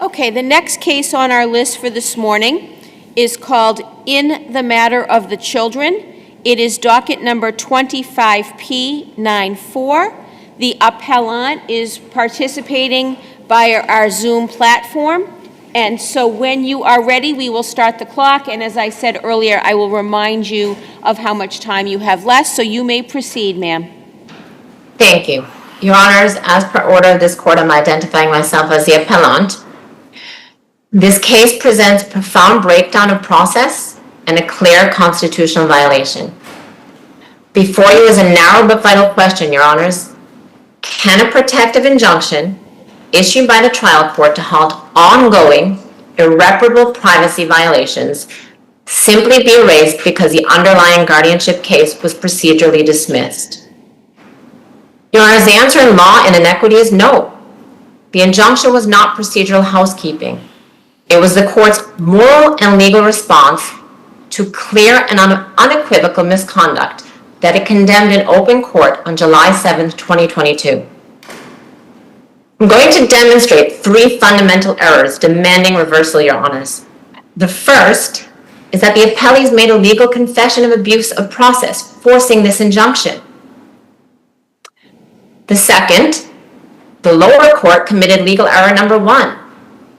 Okay, the next case on our list for this morning is called In the Matter of the Children. It is docket number 25P94. The appellant is participating via our Zoom platform. And so when you are ready, we will start the clock. And as I said earlier, I will remind you of how much time you have left. So you may proceed, ma'am. Thank you. Your Honors, as per order of this court, I'm identifying myself as the appellant. This case presents a profound breakdown of process and a clear constitutional violation. Before you is a narrow but vital question, Your Honors. Can a protective injunction issued by the trial court to halt ongoing, irreparable privacy violations simply be erased because the underlying guardianship case was procedurally dismissed? Your Honors, the answer in law and inequity is no. The injunction was not procedural housekeeping. It was the court's moral and legal response to clear and unequivocal misconduct that it condemned in open court on July 7, 2022. I'm going to demonstrate three fundamental errors demanding reversal, Your Honors. The first is that the appellees made a legal confession of abuse of process, forcing this injunction. The second, the lower court committed legal error number one,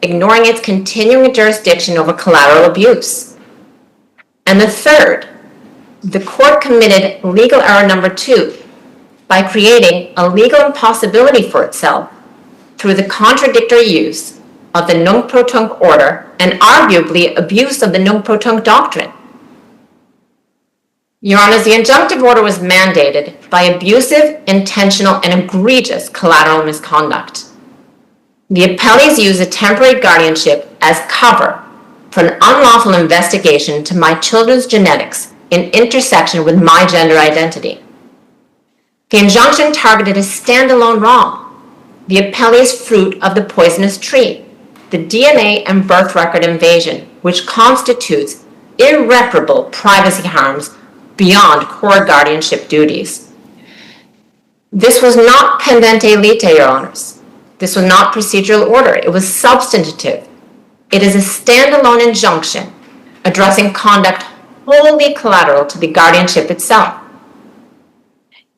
ignoring its continuing jurisdiction over collateral abuse. And the third, the court committed legal error number two by creating a legal impossibility for itself through the contradictory use of the nunc-pro-tunc order and arguably abuse of the nunc-pro-tunc doctrine. Your Honors, the injunctive order was mandated by abusive, intentional, and egregious collateral misconduct. The appellees used a temporary guardianship as cover for an unlawful investigation into my children's genetics in intersection with my gender identity. The injunction targeted a standalone wrong, the appellee's fruit of the poisonous tree, the DNA and birth record invasion, which constitutes irreparable privacy harms beyond core guardianship duties. This was not pendente lite, Your Honors. This was not procedural order. It was substantive. It is a standalone injunction addressing conduct wholly collateral to the guardianship itself.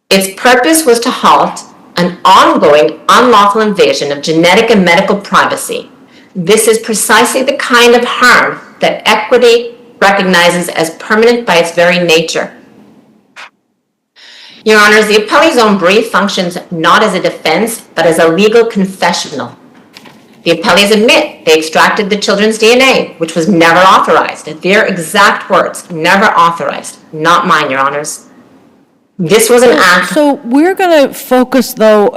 Its purpose was to halt an ongoing unlawful invasion of genetic and medical privacy. This is precisely the kind of harm that equity recognizes as permanent by its very nature. Your Honors, the appellee's own brief functions not as a defense, but as a legal confessional. The appellees admit they extracted the children's DNA, which was never authorized. Their exact words, never authorized. Not mine, Your Honors. This was an act. So we're going to focus, though,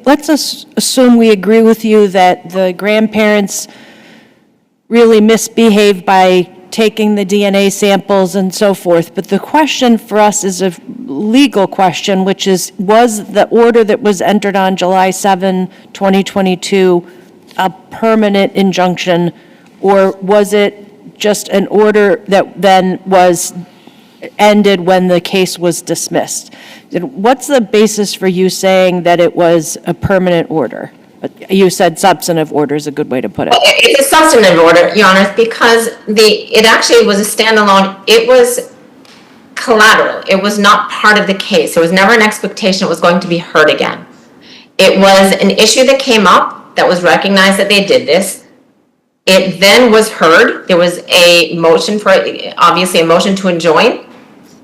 let's assume we agree with you that the grandparents really misbehaved by taking the DNA samples and so forth. But the question for us is a legal question, which is, was the order that was entered on July 7, 2022, a permanent injunction, or was it just an order that then was ended when the case was dismissed? What's the basis for you saying that it was a permanent order? You said substantive order is a good way to put it. It's a substantive order, Your Honor, because it actually was a standalone. It was collateral. It was not part of the case. There was never an expectation it was going to be heard again. It was an issue that came up that was recognized that they did this. It then was heard. There was a motion for, obviously, a motion to enjoin.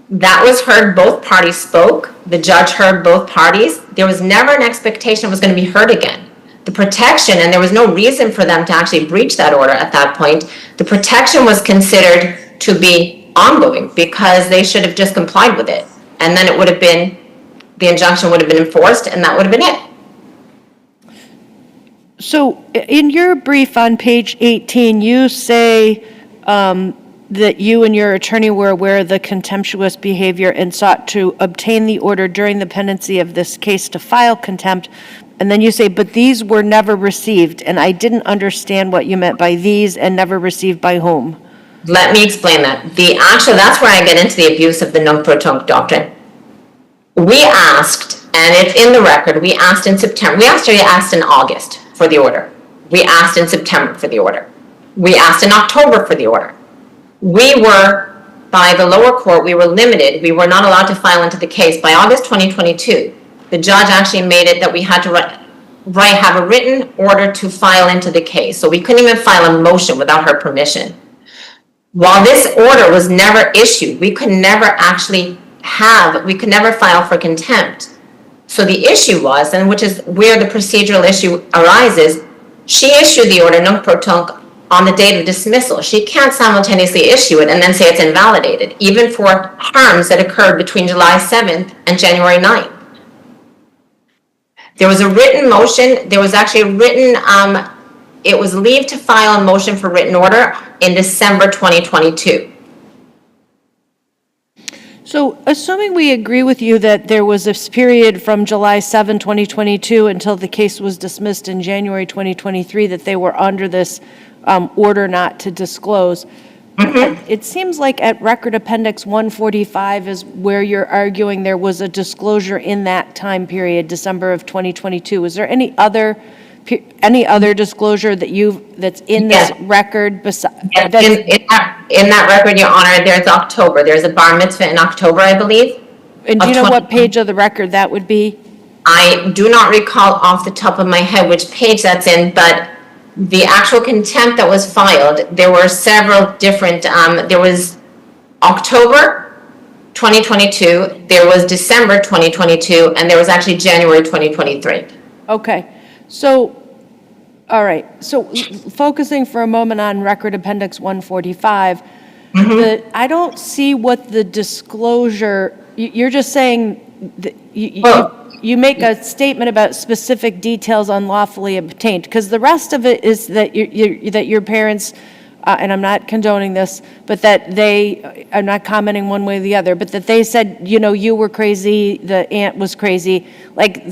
That was heard. Both parties spoke. The judge heard both parties. There was never an expectation it was going to be heard again. The protection, and there was no reason for them to actually breach that order at that point, the protection was considered to be ongoing because they should have just complied with it. And then it would have been, the injunction would have been enforced, and that would have been it. So in your brief on page 18, you say that you and your attorney were aware of the contemptuous behavior and sought to obtain the order during the pendency of this case to file contempt. And then you say, but these were never received. And I didn't understand what you meant by these and never received by whom. Let me explain that. That's where I get into the abuse of the nunc-pro-tunc doctrine. We asked, and it's in the record, we asked in September, we actually asked in August for the order. We asked in September for the order. We asked in October for the order. We were, by the lower court, we were limited. We were not allowed to file into the case. By August 2022, the judge actually made it that we had to have a written order to file into the case. So we couldn't even file a motion without her permission. While this order was never issued, we could never file for contempt. So the issue was, and which is where the procedural issue arises, she issued the order non-protonc on the date of dismissal. She can't simultaneously issue it and then say it's invalidated, even for harms that occurred between July 7th and January 9th. There was a written motion. There was actually a written, it was leave to file a motion for written order in December 2022. So assuming we agree with you that there was this period from July 7, 2022 until the case was dismissed in January 2023, that they were under this order not to disclose, it seems like at Record Appendix 145 is where you're arguing there was a disclosure in that time period, December of 2022. Is there any other disclosure that's in this record besides? In that record, Your Honor, there's October. There's a bar mitzvah in October, I believe. And do you know what page of the record that would be? I do not recall off the top of my head which page that's in, but the actual contempt that was filed, there were several different, there was October 2022, there was December 2022, and there was actually January 2023. Okay. So, all right. So focusing for a moment on Record Appendix 145, I don't see what the disclosure, you're just saying that you make a statement about specific details unlawfully obtained, because the rest of it is that your parents, and I'm not condoning this, but that they, I'm not commenting one way or the other, but that they said, you were crazy, the aunt was crazy. Like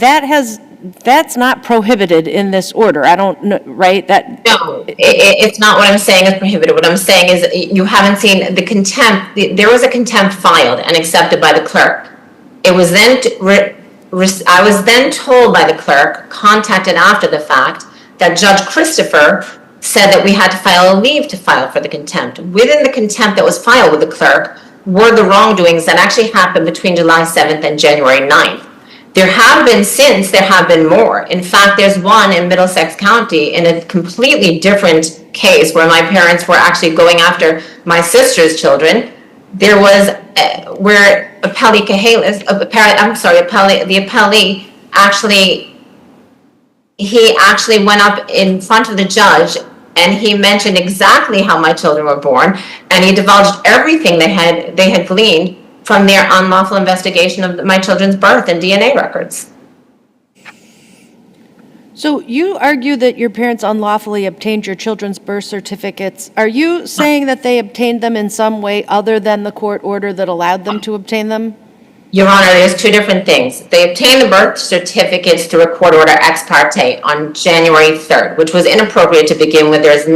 that's not prohibited in this order. I don't know, right? No, it's not what I'm saying is prohibited. What I'm saying is you haven't seen the contempt. There was a contempt filed and accepted by the clerk. It was then, I was then told by the clerk, contacted after the fact, that Judge Christopher said that we had to file a leave to file for the contempt. Within the contempt that was filed with the clerk were the wrongdoings that actually happened between July 7th and January 9th. There have been more. In fact, there's one in Middlesex County in a completely different case where my parents were actually going after my sister's children. There was where the appellee actually, he actually went up in front of the judge and he mentioned exactly how my children were born, and he divulged everything they had gleaned from their unlawful investigation of my children's birth and DNA records. So you argue that your parents unlawfully obtained your children's birth certificates. Are you saying that they obtained them in some way other than the court order that allowed them to obtain them? Your Honor, there's two different things. They obtained the birth certificates through a court order ex parte on January 3rd, which was inappropriate to begin with. There's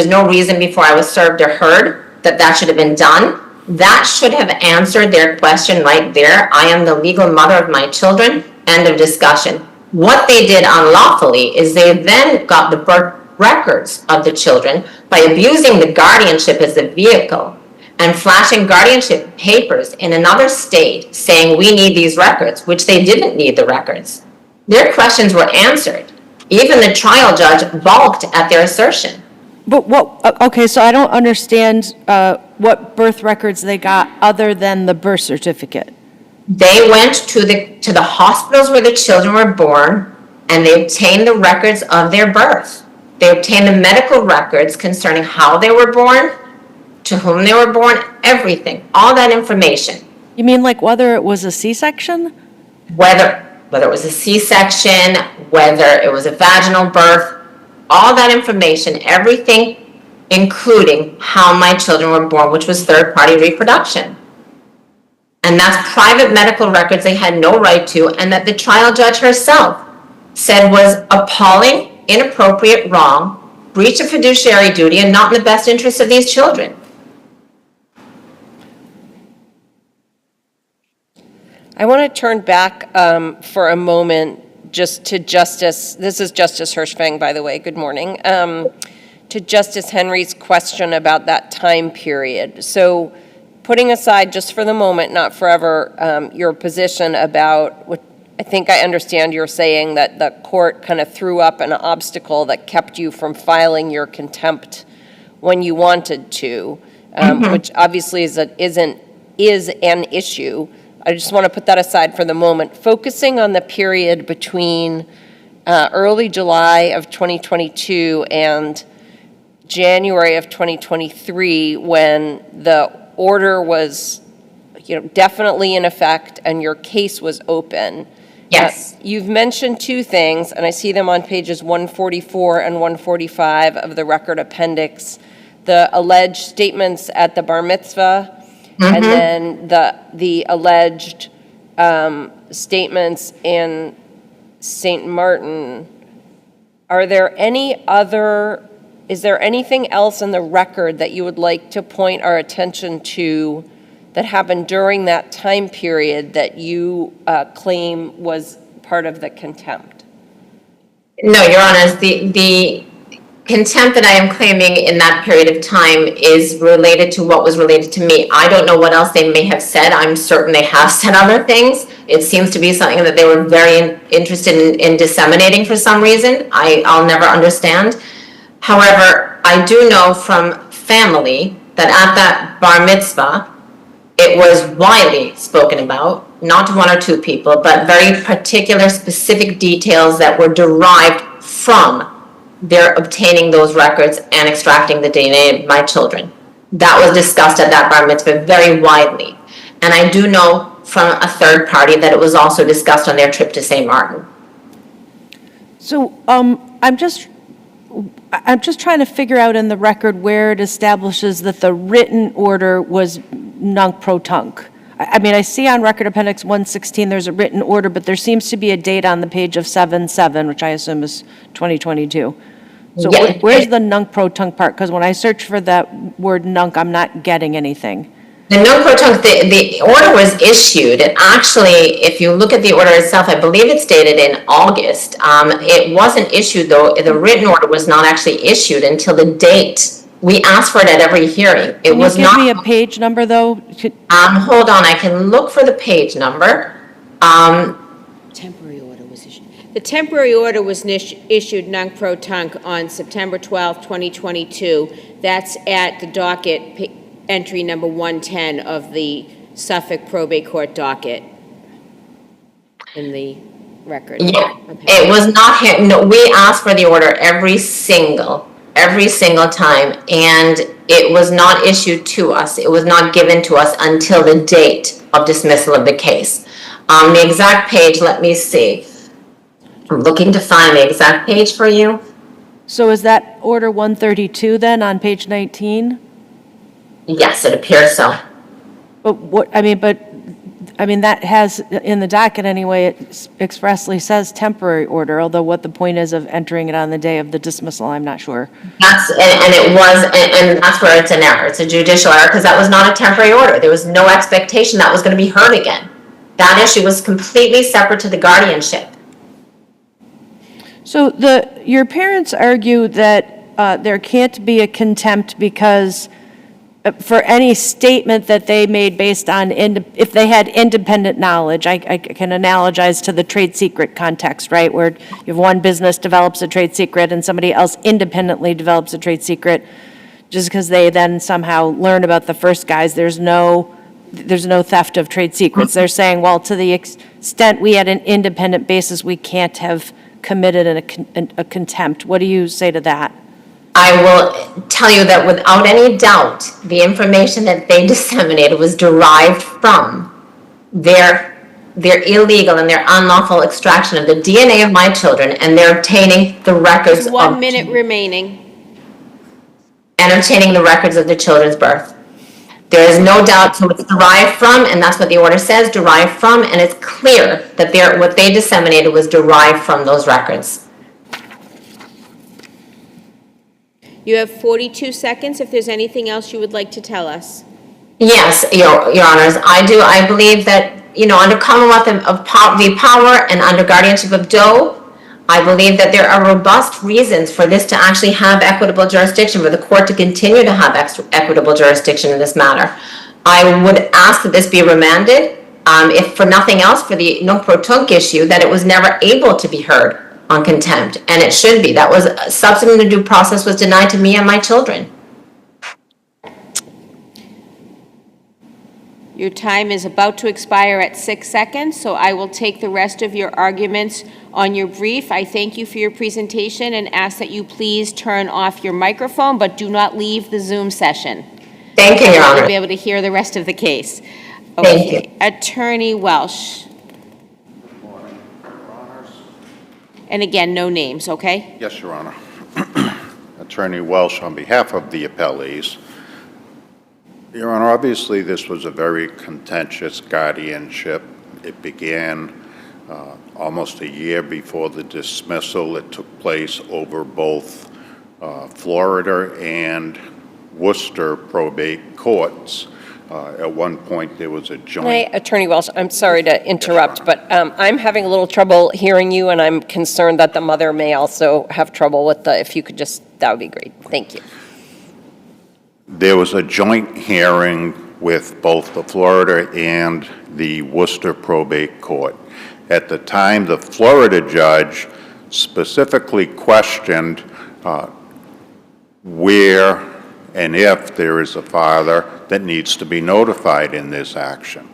no reason before I was served or heard that should have been done. That should have answered their question right there. I am the legal mother of my children. End of discussion. What they did unlawfully is they then got the birth records of the children by abusing the guardianship as a vehicle and flashing guardianship papers in another state saying we need these records, which they didn't need the records. Their questions were answered. Even the trial judge balked at their assertion. But okay, so I don't understand what birth records they got other than the birth certificate. They went to the hospitals where the children were born and they obtained the records of their birth. They obtained the medical records concerning how they were born, to whom they were born, everything, all that information. You mean like whether it was a C-section? Whether it was a C-section, whether it was a vaginal birth, all that information, everything, including how my children were born, which was third-party reproduction. And that's private medical records they had no right to, and that the trial judge herself said was appalling, inappropriate, wrong, breach of fiduciary duty, and not in the best interest of these children. I want to turn back for a moment just to Justice, this is Justice Hershfang, by the way, good morning, to Justice Henry's question about that time period. So putting aside just for the moment, not forever, your position about what I think I understand you're saying that the court kind of threw up an obstacle that kept you from filing your contempt when you wanted to, which obviously is an issue. I just want to put that aside for the moment. Focusing on the period between early July of 2022 and January of 2023, when the order was, definitely in effect and your case was open. Yes. You've mentioned two things, and I see them on pages 144 and 145 of the record appendix. The alleged statements at the bar mitzvah, and then the alleged statements in St. Martin. Is there anything else in the record that you would like to point our attention to that happened during that time period that you claim was part of the contempt? No, Your Honor, the contempt that I am claiming in that period of time is related to what was related to me. I don't know what else they may have said. I'm certain they have said other things. It seems to be something that they were very interested in disseminating for some reason. I'll never understand. However, I do know from family that at that bar mitzvah, it was widely spoken about, not one or two people, but very particular specific details that were derived from their obtaining those records and extracting the DNA of my children. That was discussed at that bar mitzvah very widely. And I do know from a third party that it was also discussed on their trip to St. Martin. So I'm just trying to figure out in the record where it establishes that the written order was nunc pro tunc. I mean, I see on Record Appendix 116 there's a written order, but there seems to be a date on the page of 7/7, which I assume is 2022. So Yeah. where's the nunc pro tunc part? Because when I search for that word nunc, I'm not getting anything. The nunc pro tunc, the order was issued, and actually, if you look at the order itself, I believe it's dated in August. It wasn't issued, though, the written order was not actually issued until the date. We asked for it at every hearing. It was Can you give not. me a page number, though? Hold on, I can look for the page number. Temporary order was issued. The temporary order was issued nunc pro tunc on September 12, 2022. That's at the docket entry number 110 of the Suffolk Probate Court docket in the record. Yeah, it was not here. No, we asked for the order every single time, and it was not issued to us. It was not given to us until the date of dismissal of the case. The exact page, let me see. I'm looking to find the exact page for you. So is that order 132 then on page 19? Yes, it appears so. But that has, in the docket anyway, it expressly says temporary order, although what the point is of entering it on the day of the dismissal, I'm not sure. And that's where it's an error. It's a judicial error because that was not a temporary order. There was no expectation that was going to be heard again. That issue was completely separate to the guardianship. So your parents argue that there can't be a contempt because for any statement that they made based on, if they had independent knowledge, I can analogize to the trade secret context, right? Where you have one business develops a trade secret and somebody else independently develops a trade secret, just because they then somehow learn about the first guys, there's no theft of trade secrets. They're saying, well, to the extent we had an independent basis, we can't have committed a contempt. What do you say to that? I will tell you that without any doubt, the information that they disseminated was derived from their illegal and their unlawful extraction of the DNA of my children, and they're obtaining the records There's 1 minute remaining. and obtaining the records of the children's birth. There is no doubt, so it's derived from, and that's what the order says, derived from, and it's clear that what they disseminated was derived from those records. You have 42 seconds if there's anything else you would like to tell us. Yes, Your Honors, I do. I believe that under Commonwealth of v. Power and under guardianship of Doe, I believe that there are robust reasons for this to actually have equitable jurisdiction, for the court to continue to have equitable jurisdiction in this matter. I would ask that this be remanded, if for nothing else, for the nunc pro tunc issue, that it was never able to be heard on contempt, and it should be. That was substantive due process was denied to me and my children. Your time is about to expire at 6 seconds, so I will take the rest of your arguments on your brief. I thank you for your presentation and ask that you please turn off your microphone, but do not leave the Zoom session. Thank you, Your Honor. You'll be able to hear the rest of the case. Thank you. Attorney Welsh. Good morning, Your Honors. And again, no names, okay? Yes, Your Honor. Attorney Welsh on behalf of the appellees. Your Honor, obviously this was a very contentious guardianship. It began almost a year before the dismissal. It took place over both Florida and Worcester probate courts. At one point, there was a joint... Attorney Welsh, I'm sorry to interrupt, but I'm having a little trouble hearing you, and I'm concerned that the mother may also have trouble with if you could just, that would be great. Thank you. There was a joint hearing with both the Florida and the Worcester probate court. At the time, the Florida judge specifically questioned where and if there is a father that needs to be notified in this action.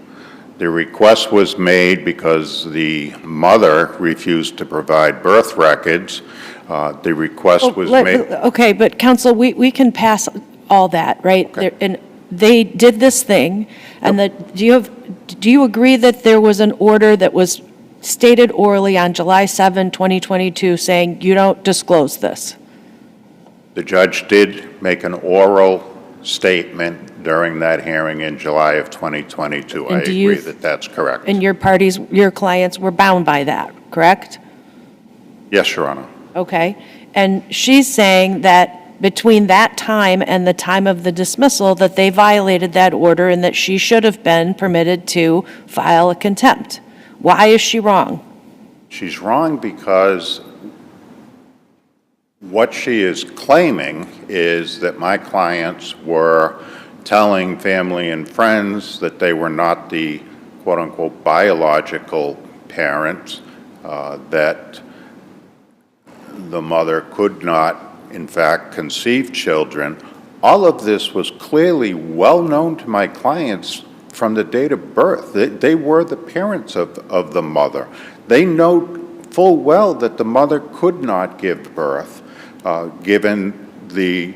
The request was made because the mother refused to provide birth records. The request was made... Okay, but counsel, we can pass all that, right? Okay. And they did this thing, and do you agree that there was an order that was stated orally on July 7, 2022, saying you don't disclose this? The judge did make an oral statement during that hearing in July of 2022. I agree that that's correct. And your clients were bound by that, correct? Yes, Your Honor. Okay. And she's saying that between that time and the time of the dismissal, that they violated that order and that she should have been permitted to file a contempt. Why is she wrong? She's wrong because what she is claiming is that my clients were telling family and friends that they were not the quote-unquote biological parents, that the mother could not, in fact, conceive children. All of this was clearly well known to my clients from the date of birth. They were the parents of the mother. They know full well that the mother could not give birth, given the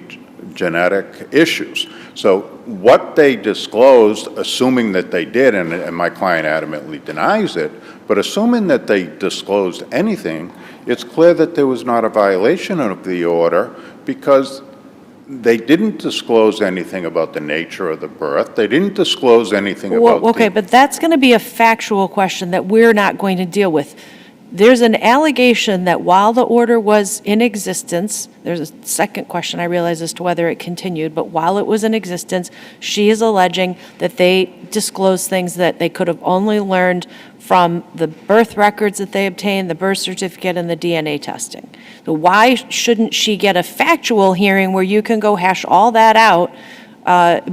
genetic issues. So what they disclosed, assuming that they did, and my client adamantly denies it, but assuming that they disclosed anything, it's clear that there was not a violation of the order because they didn't disclose anything about the nature of the birth. They didn't disclose anything about okay, but that's going to be a factual question that we're not going to deal with. There's an allegation that while the order was in existence, there's a second question I realize as to whether it continued, but while it was in existence, she is alleging that they disclosed things that they could have only learned from the birth records that they obtained, the birth certificate, and the DNA testing. So why shouldn't she get a factual hearing where you can go hash all that out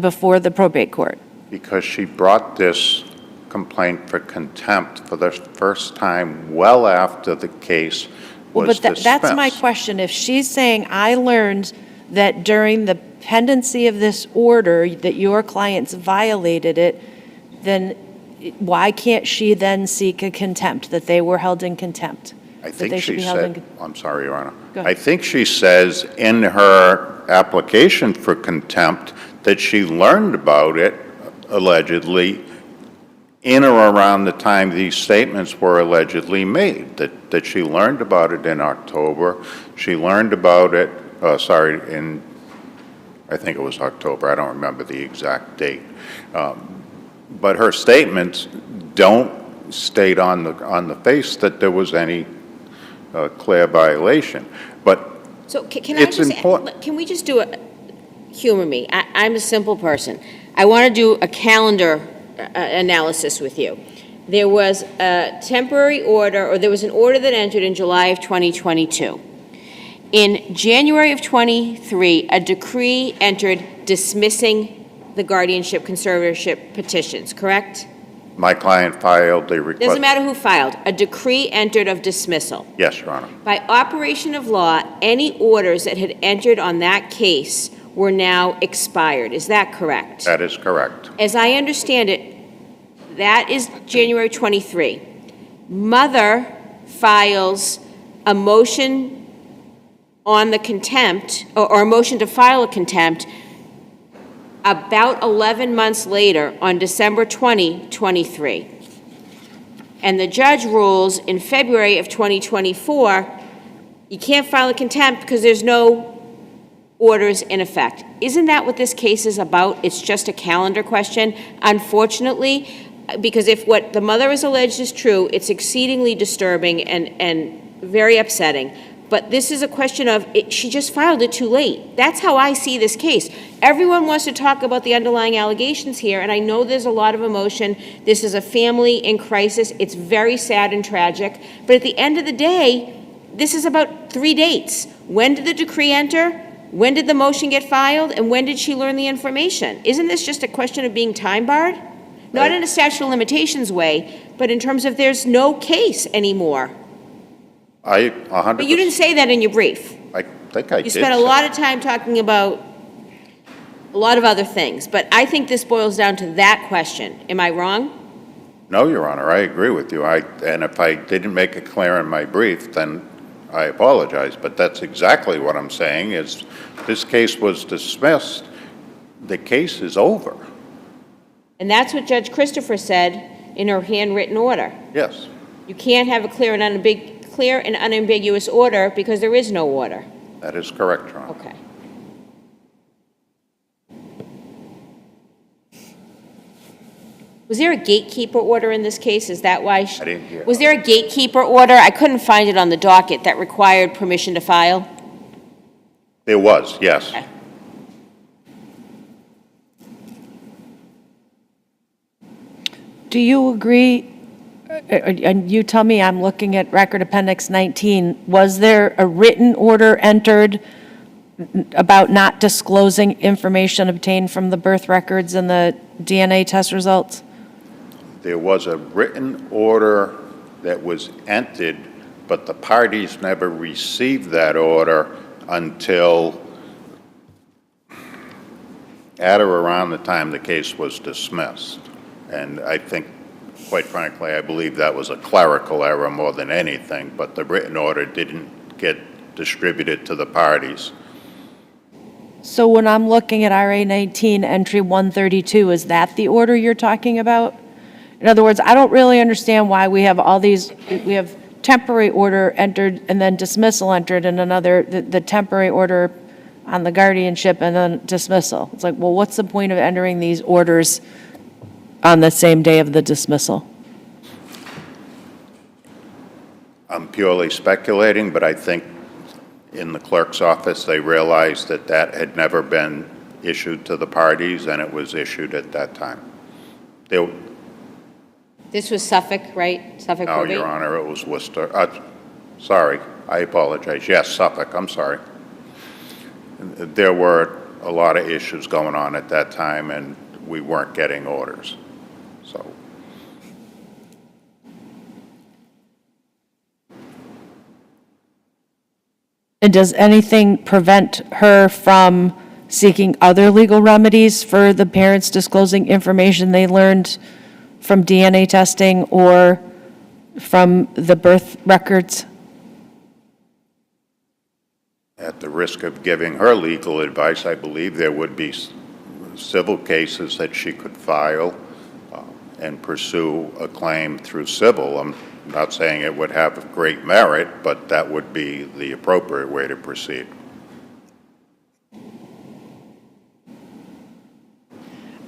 before the probate court? Because she brought this complaint for contempt for the first time well after the case was dismissed. That's my question. If she's saying, I learned that during the pendency of this order that your clients violated it, then why can't she then seek a contempt, that they were held in contempt? I think she said, I'm sorry, Your Honor. Go ahead. I think she says in her application for contempt that she learned about it, allegedly, in or around the time these statements were allegedly made, that she learned about it in October. She learned about it, in, I think it was October, I don't remember the exact date. But her statements don't state on the face that there was any clear violation. But So can it's important. Can we just do humor me? I'm a simple person. I want to do a calendar analysis with you. there was a temporary order, or there was an order that entered in July of 2022. In January of '23, a decree entered dismissing the guardianship conservatorship petitions, correct? My client filed a request. Doesn't matter who filed. A decree entered of dismissal. Yes, Your Honor. By operation of law, any orders that had entered on that case were now expired. Is that correct? That is correct. As I understand it, that is January 23. Mother files a motion on the contempt, or a motion to file a contempt, about 11 months later, on December 2023. And the judge rules in February of 2024, you can't file a contempt because there's no orders in effect. Isn't that what this case is about? It's just a calendar question. Unfortunately, because if what the mother has alleged is true, it's exceedingly disturbing and very upsetting. But this is a question of, she just filed it too late. That's how I see this case. Everyone wants to talk about the underlying allegations here, and I know there's a lot of emotion. This is a family in crisis. It's very sad and tragic. But at the end of the day, this is about 3 dates. When did the decree enter? When did the motion get filed? And when did she learn the information? Isn't this just a question of being time barred? Not in a statute of limitations way, but in terms of there's no case anymore. I 100%. But you didn't say that in your brief. I think I did. You spent a lot of time talking about a lot of other things, but I think this boils down to that question. Am I wrong? No, Your Honor, I agree with you. And if I didn't make it clear in my brief, then I apologize. But that's exactly what I'm saying, is this case was dismissed. The case is over. And that's what Judge Christopher said in her handwritten order. Yes. You can't have a clear and unambiguous order because there is no order. That is correct, Your Honor. Okay. Was there a gatekeeper order in this case? Is that why? I didn't hear. Was there a gatekeeper order? I couldn't find it on the docket that required permission to file. There was, yes. Okay. Do you agree, and you tell me, I'm looking at Record Appendix 19, was there a written order entered about not disclosing information obtained from the birth records and the DNA test results? There was a written order that was entered, but the parties never received that order until at or around the time the case was dismissed. And I think, quite frankly, I believe that was a clerical error more than anything, but the written order didn't get distributed to the parties. So when I'm looking at RA 19, entry 132, is that the order you're talking about? In other words, I don't really understand why we have all these, we have temporary order entered and then dismissal entered and another, the temporary order on the guardianship and then dismissal. It's like, well, what's the point of entering these orders on the same day of the dismissal? I'm purely speculating, but I think in the clerk's office, they realized that that had never been issued to the parties, and it was issued at that time. This was Suffolk, right? Suffolk No, probate? Your Honor, it was Worcester. Sorry, I apologize. Yes, Suffolk, I'm sorry. There were a lot of issues going on at that time, and we weren't getting orders, so. And does anything prevent her from seeking other legal remedies for the parents disclosing information they learned from DNA testing or from the birth records? At the risk of giving her legal advice, I believe there would be civil cases that she could file and pursue a claim through civil. I'm not saying it would have great merit, but that would be the appropriate way to proceed.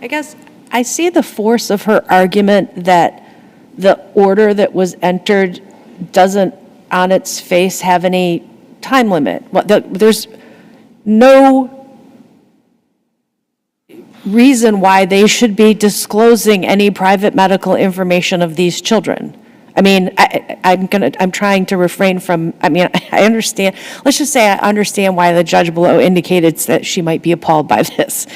I guess I see the force of her argument that the order that was entered doesn't on its face have any time limit. There's no reason why they should be disclosing any private medical information of these children. I mean, I'm trying to refrain from, I understand, let's just say I understand why the judge below indicated that she might be appalled by this.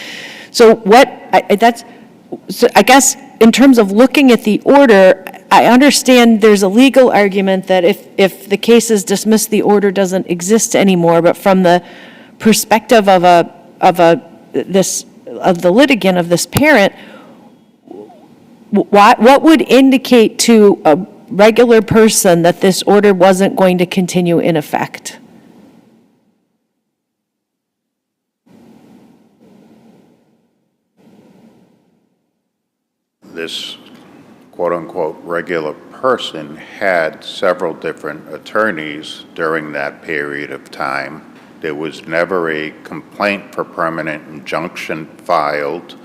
So I guess in terms of looking at the order, I understand there's a legal argument that if the case is dismissed, the order doesn't exist anymore, but from the perspective of the litigant, of this parent, what would indicate to a regular person that this order wasn't going to continue in effect? This quote-unquote regular person had several different attorneys during that period of time. There was never a complaint for permanent injunction filed.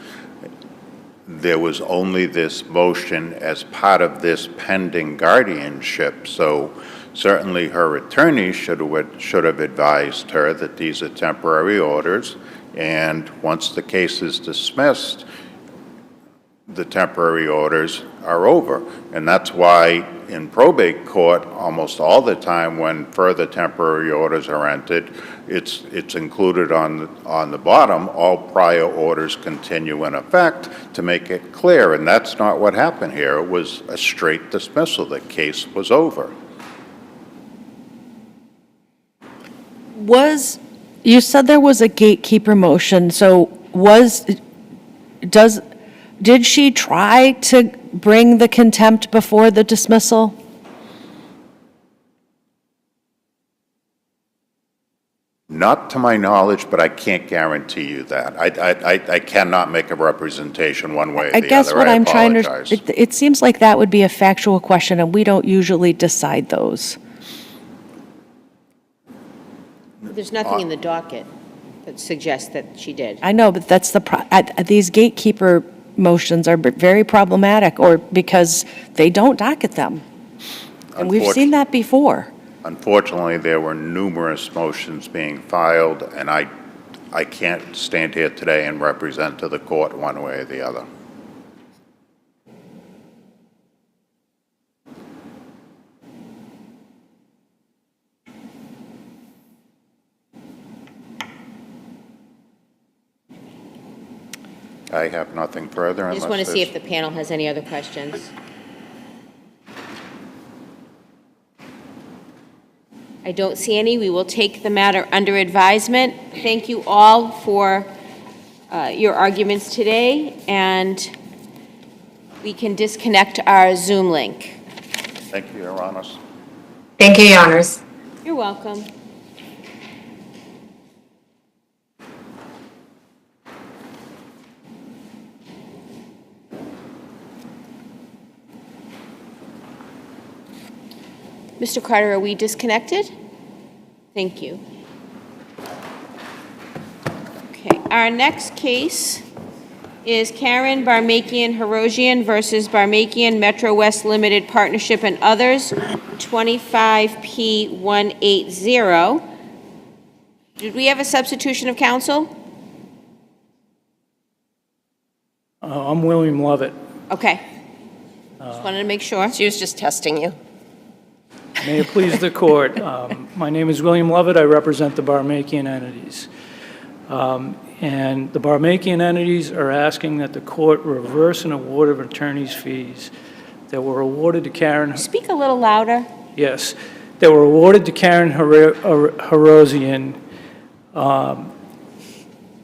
There was only this motion as part of this pending guardianship. So certainly her attorney should have advised her that these are temporary orders, and once the case is dismissed, the temporary orders are over. And that's why in probate court, almost all the time when further temporary orders are entered, it's included on the bottom, all prior orders continue in effect, to make it clear. And that's not what happened here. It was a straight dismissal. The case was over. You said there was a gatekeeper motion, so did she try to bring the contempt before the dismissal? Not to my knowledge, but I can't guarantee you that. I cannot make a representation one way or the other. I guess what I'm trying apologize. to, it seems like that would be a factual question, and we don't usually decide those. There's nothing in the docket that suggests that she did. I know, but that's these gatekeeper motions are very problematic, or because they don't docket them. And we've seen that before. Unfortunately, there were numerous motions being filed, and I can't stand here today and represent to the court one way or the other. I have nothing further I unless just want to see there's- if the panel has any other questions. I don't see any. We will take the matter under advisement. Thank you all for your arguments today, and we can disconnect our Zoom link. Thank you, Your Honor. Thank you, Your Honors. You're welcome. Mr. Carter, are we disconnected? Thank you. Okay, our next case is Karen Barmakian Herosian versus Barmakian Metro West Limited Partnership and others, 25P180. Did we have a substitution of counsel? I'm William Lovett. Okay. Just wanted to make sure. She was just testing you. May it please the court. My name is William Lovett. I represent the Barmakian entities. And the Barmakian entities are asking that the court reverse an award of attorney's fees that were awarded to Karen. Speak a little louder. Yes, that were awarded to Karen Herosian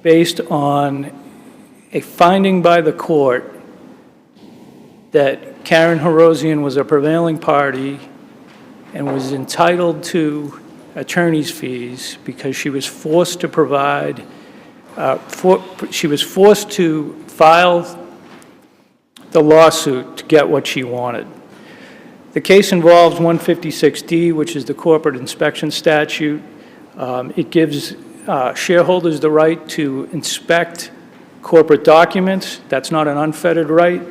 based on a finding by the court that Karen Herosian was a prevailing party and was entitled to attorney's fees because she was forced to provide, she was forced to file the lawsuit to get what she wanted. The case involves 156D, which is the corporate inspection statute. It gives shareholders the right to inspect corporate documents. That's not an unfettered right.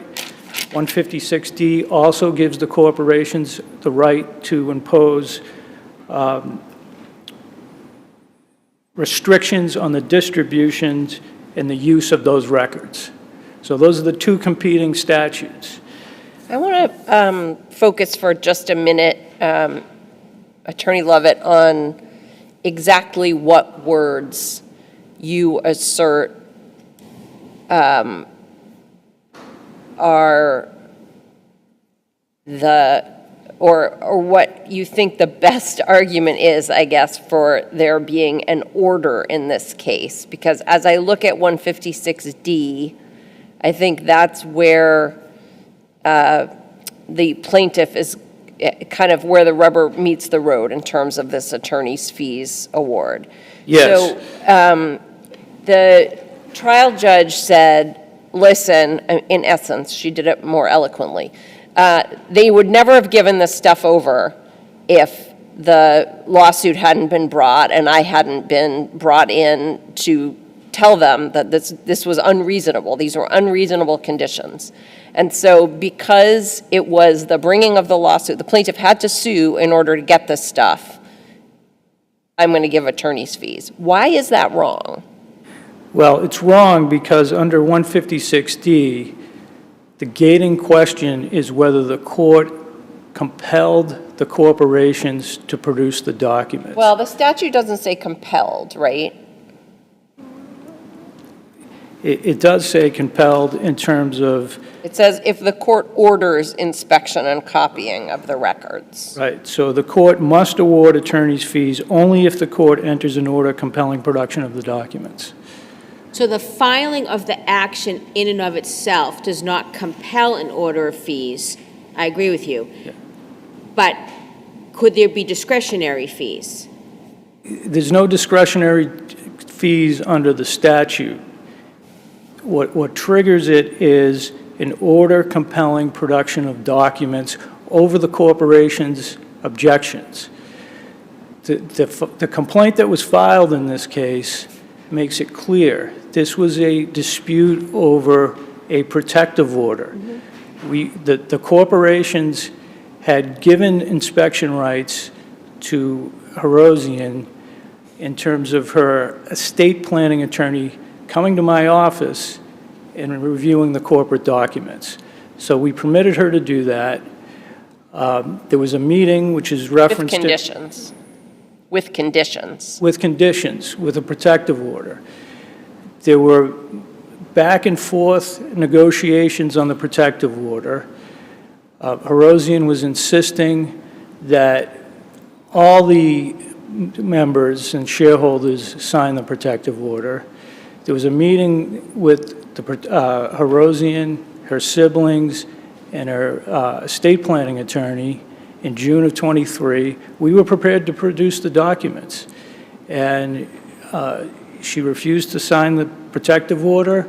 156D also gives the corporations the right to impose restrictions on the distributions and the use of those records. So those are the two competing statutes. I want to focus for just a minute, Attorney Lovett, on exactly what words you assert are or what you think the best argument is, I guess, for there being an order in this case. Because as I look at 156D, I think that's where the plaintiff is kind of where the rubber meets the road in terms of this attorney's fees award. Yes. So the trial judge said, listen, in essence, she did it more eloquently, they would never have given this stuff over if the lawsuit hadn't been brought and I hadn't been brought in to tell them that this was unreasonable. These were unreasonable conditions. And so because it was the bringing of the lawsuit, the plaintiff had to sue in order to get this stuff, I'm going to give attorney's fees. Why is that wrong? Well, it's wrong because under 156D, the gating question is whether the court compelled the corporations to produce the documents. Well, the statute doesn't say compelled, right? It does say compelled in terms of, It says if the court orders inspection and copying of the records. right, so the court must award attorney's fees only if the court enters an order compelling production of the documents. So the filing of the action in and of itself does not compel an order of fees. I agree with you. Yeah. But could there be discretionary fees? There's no discretionary fees under the statute. What triggers it is an order compelling production of documents over the corporation's objections. The complaint that was filed in this case makes it clear this was a dispute over a protective order. The corporations had given inspection rights to HEROSIAN in terms of her estate planning attorney coming to my office and reviewing the corporate documents. So we permitted her to do that. There was a meeting which is referenced With conditions. With conditions. with conditions, with a protective order. There were back and forth negotiations on the protective order. HEROSIAN was insisting that all the members and shareholders sign the protective order. There was a meeting with the HEROSIAN, her siblings, and her estate planning attorney in June of '23. We were prepared to produce the documents, and she refused to sign the protective order.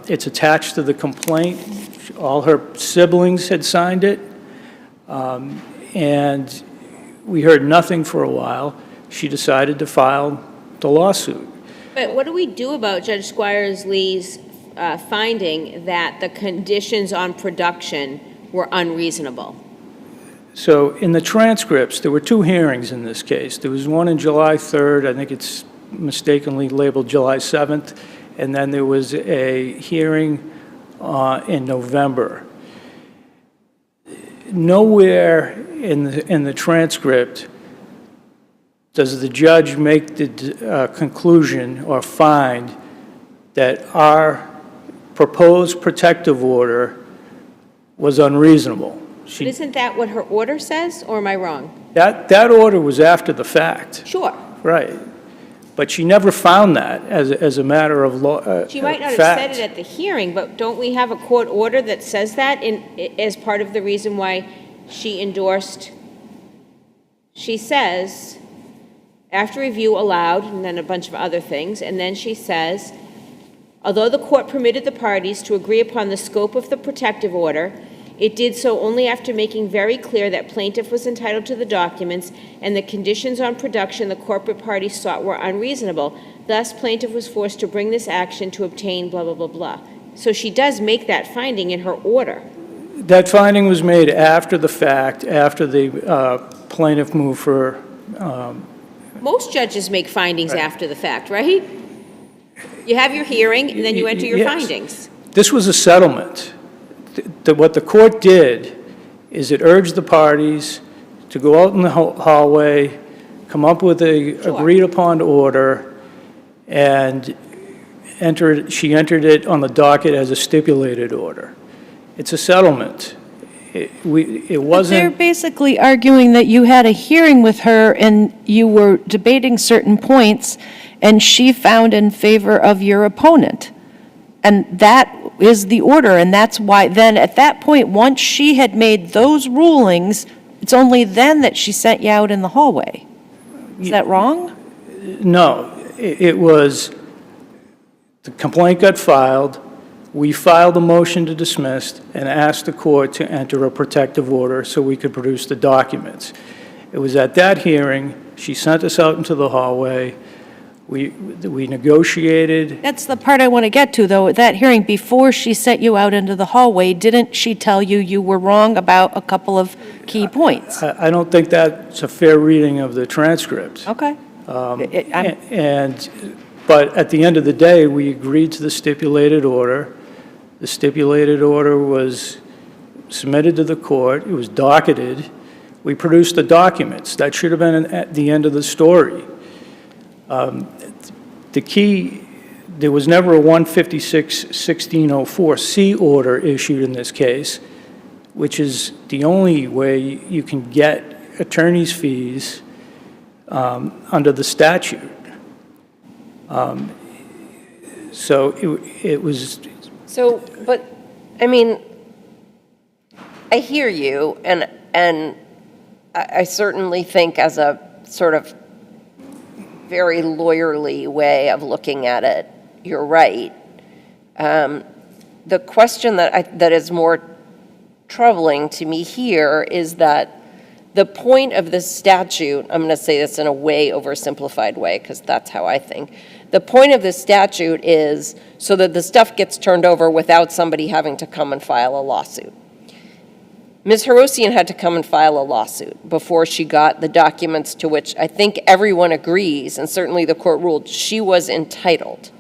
It's attached to the complaint. All her siblings had signed it, and we heard nothing for a while. She decided to file the lawsuit. But what do we do about Judge Squires Lee's finding that the conditions on production were unreasonable? So in the transcripts, there were two hearings in this case. There was one on July 3rd, I think it's mistakenly labeled July 7th, and then there was a hearing in November. Nowhere in the transcript does the judge make the conclusion or find that our proposed protective order was unreasonable. But isn't that what her order says, or am I wrong? That order was after the fact. Sure. Right. But she never found that as a matter of law. She might not have fact. said it at the hearing, but don't we have a court order that says that as part of the reason why she endorsed? She says, after review allowed, and then a bunch of other things, and then she says, although the court permitted the parties to agree upon the scope of the protective order, it did so only after making very clear that plaintiff was entitled to the documents and the conditions on production the corporate parties sought were unreasonable. Thus, plaintiff was forced to bring this action to obtain blah, blah, blah, blah. So she does make that finding in her order. That finding was made after the fact, after the plaintiff moved for. Most judges make findings after the fact, right? You have your hearing, and then you enter your Yes. findings. This was a settlement. What the court did is it urged the parties to go out in the hallway, come up with a Sure. agreed-upon order, and she entered it on the docket as a stipulated order. It's a settlement. It But they're wasn't, basically arguing that you had a hearing with her and you were debating certain points, and she found in favor of your opponent. And that is the order, and that's why then, at that point, once she had made those rulings, it's only then that she sent you out in the hallway. Is that wrong? no, it was, the complaint got filed, we filed a motion to dismiss and asked the court to enter a protective order so we could produce the documents. It was at that hearing, she sent us out into the hallway, we negotiated. That's the part I want to get to, though. At that hearing, before she sent you out into the hallway, didn't she tell you you were wrong about a couple of key points? I don't think that's a fair reading of the transcript. Okay. But at the end of the day, we agreed to the stipulated order. The stipulated order was submitted to the court, it was docketed. We produced the documents. That should have been at the end of the story. The key, there was never a 156-1604C order issued in this case, which is the only way you can get attorney's fees under the statute. So it was, So, but, I mean, I hear you, and I certainly think as a sort of very lawyerly way of looking at it, you're right. The question that is more troubling to me here is that the point of this statute, I'm going to say this in a way oversimplified way, because that's how I think. The point of this statute is so that the stuff gets turned over without somebody having to come and file a lawsuit. Ms. HEROSIAN had to come and file a lawsuit before she got the documents to which I think everyone agrees, and certainly the court ruled, she was entitled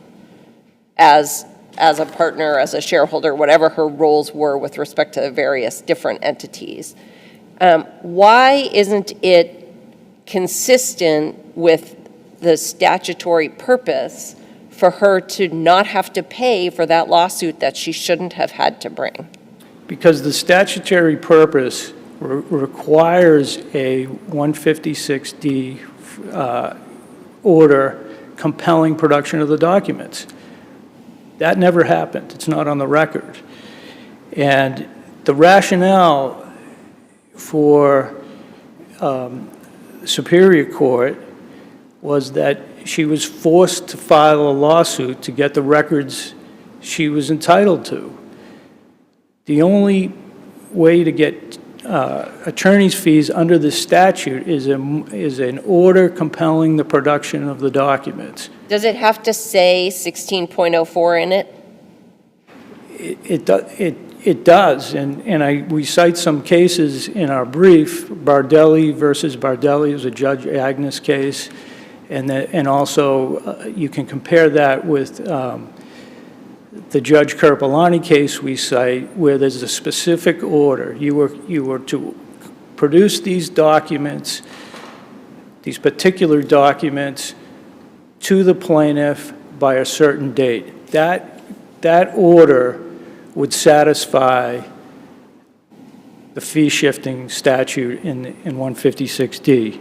as a partner, as a shareholder, whatever her roles were with respect to the various different entities. Why isn't it consistent with the statutory purpose for her to not have to pay for that lawsuit that she shouldn't have had to bring? because the statutory purpose requires a 156D order compelling production of the documents. That never happened. It's not on the record. And the rationale for Superior Court was that she was forced to file a lawsuit to get the records she was entitled to. The only way to get attorney's fees under the statute is an order compelling the production of the documents. Does it have to say 16.04 in it? It does, and we cite some cases in our brief. Bardelli versus Bardelli is a Judge Agnes case, and also you can compare that with the Judge Kerpelani case we cite, where there's a specific order. You were to produce these documents, these particular documents, to the plaintiff by a certain date. That order would satisfy the fee-shifting statute in 156D.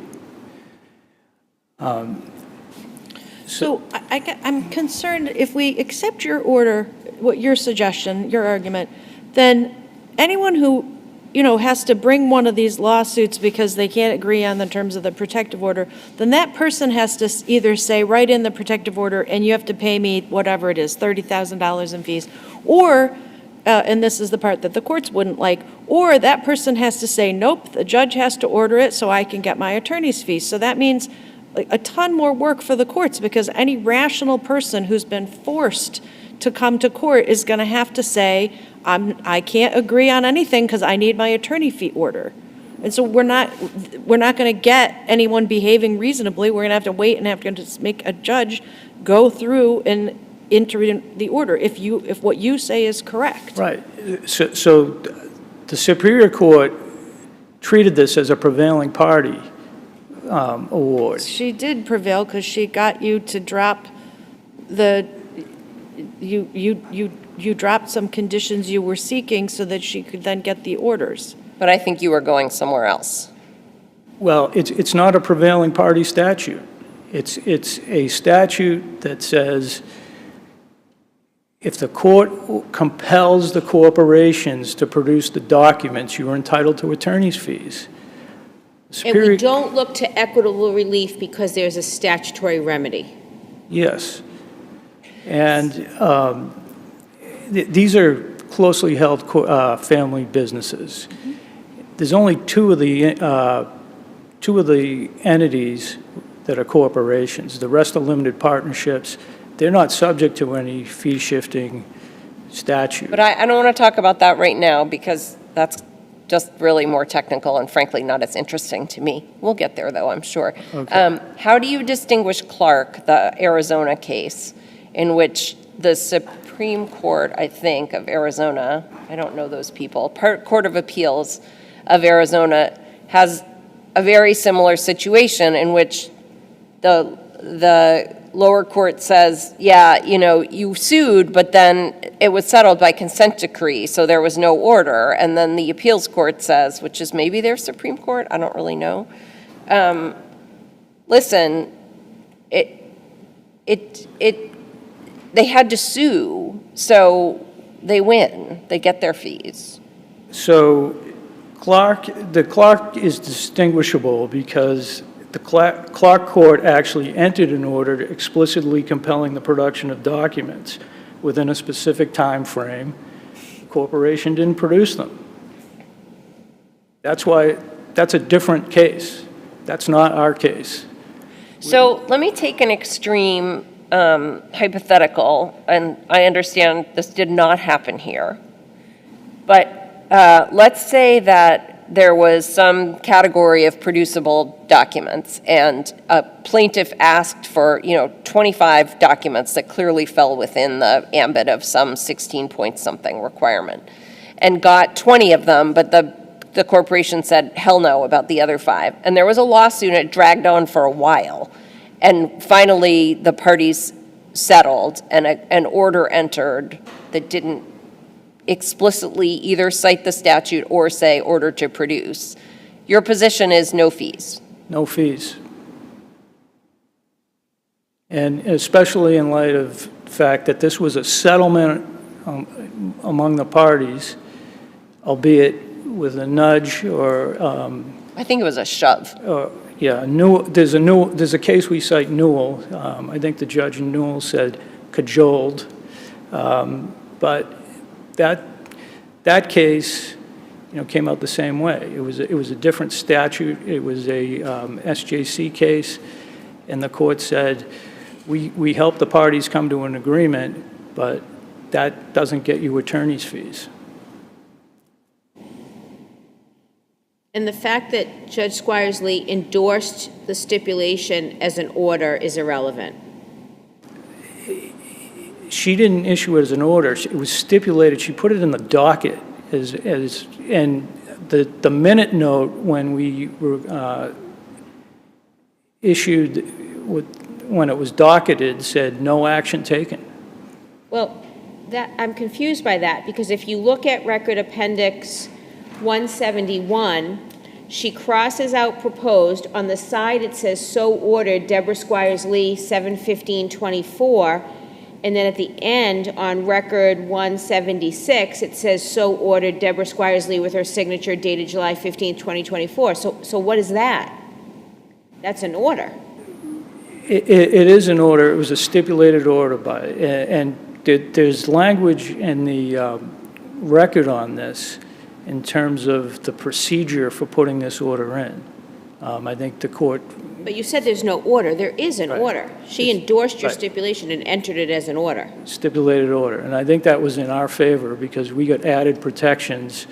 So I'm concerned, if we accept your order, what your suggestion, your argument, then anyone who, has to bring one of these lawsuits because they can't agree on the terms of the protective order, then that person has to either say, write in the protective order, and you have to pay me whatever it is, $30,000 in fees, or, and this is the part that the courts wouldn't like, or that person has to say, nope, the judge has to order it so I can get my attorney's fees. So that means a ton more work for the courts, because any rational person who's been forced to come to court is going to have to say, I can't agree on anything because I need my attorney fee order. And so we're not going to get anyone behaving reasonably. We're going to have to wait and have to just make a judge go through and entering the order, if what you say is correct. Right. So the Superior Court treated this as a prevailing party award. She did prevail because she got you to drop you dropped some conditions you were seeking so that she could then get the orders. But I think you were going somewhere else. Well, it's not a prevailing party statute. It's a statute that says if the court compels the corporations to produce the documents, you are entitled to attorney's fees. And we don't look to equitable relief because there's a statutory remedy. Yes. And these are closely held family businesses. There's only two of the entities that are corporations. The rest are limited partnerships. They're not subject to any fee-shifting statute. But I don't want to talk about that right now because that's just really more technical and frankly not as interesting to me. We'll get there though, I'm sure. Okay. How do you distinguish Clark, the Arizona case, in which the Supreme Court, I think, of Arizona, I don't know those people, Court of Appeals of Arizona has a very similar situation in which the lower court says, yeah, you sued, but then it was settled by consent decree, so there was no order. And then the appeals court says, which is maybe their Supreme Court, I don't really know. Listen, they had to sue, so they win. They get their fees. So the Clark is distinguishable because the Clark court actually entered an order explicitly compelling the production of documents within a specific time frame. The corporation didn't produce them. That's a different case. That's not our case. So let me take an extreme hypothetical, and I understand this did not happen here. But let's say that there was some category of producible documents, and a plaintiff asked for, 25 documents that clearly fell within the ambit of some 16-point-something requirement, and got 20 of them, but the corporation said, hell no, about the other 5. And there was a lawsuit, and it dragged on for a while. And finally, the parties settled, and an order entered that didn't explicitly either cite the statute or say order to produce. Your position is no fees. No fees. And especially in light of the fact that this was a settlement among the parties, albeit with a nudge or I think it was a shove. yeah, there's a case we cite, Newell. I think the judge in Newell said cajoled, but that case, came out the same way. It was a different statute. It was a SJC case, and the court said, we help the parties come to an agreement, but that doesn't get you attorney's fees. And the fact that Judge Squires-Lee endorsed the stipulation as an order is irrelevant. She didn't issue it as an order. It was stipulated. She put it in the docket and the minute note when we were issued, when it was docketed, said no action taken. Well, I'm confused by that, because if you look at Record Appendix 171, she crosses out proposed. On the side, it says so ordered, Deborah Squires-Lee, 7/15/24. And then at the end, on Record 176, it says so ordered, Deborah Squires-Lee, with her signature dated July 15, 2024. So what is that? That's an order. It is an order. It was a stipulated order by, and there's language in the record on this in terms of the procedure for putting this order in. I think the court... But you said there's no order. There is an Right. order. She endorsed your Right. stipulation and entered it as an order. Stipulated order, and I think that was in our favor because we got added protections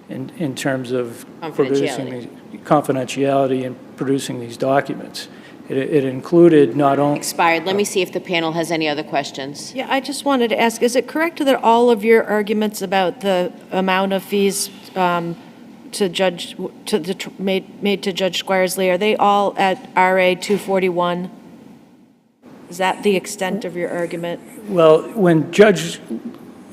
in terms of producing Confidentiality. confidentiality and producing these documents. It included not only, Expired. Let me see if the panel has any other questions. Yeah, I just wanted to ask, is it correct that all of your arguments about the amount of fees to Judge, made to Judge Squires-Lee, are they all at RA 241? Is that the extent of your argument? well, when Judge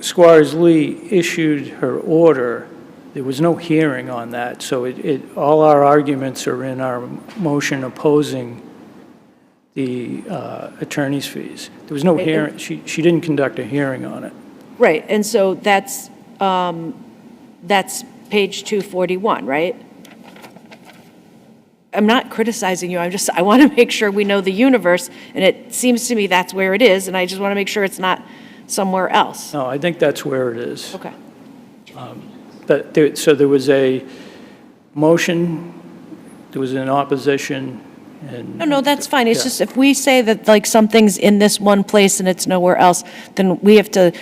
Squires-Lee issued her order, there was no hearing on that, so all our arguments are in our motion opposing the attorney's fees. There was no hearing, she didn't conduct a hearing on it. Right, and so that's page 241, right? I'm not criticizing you, I want to make sure we know the universe, and it seems to me that's where it is, and I just want to make sure it's not somewhere else. No, I think that's where it is. Okay. So there was a motion, there was an opposition, and... No, that's fine. It's Yeah. just if we say that like something's in this one place and it's nowhere else, then we have to,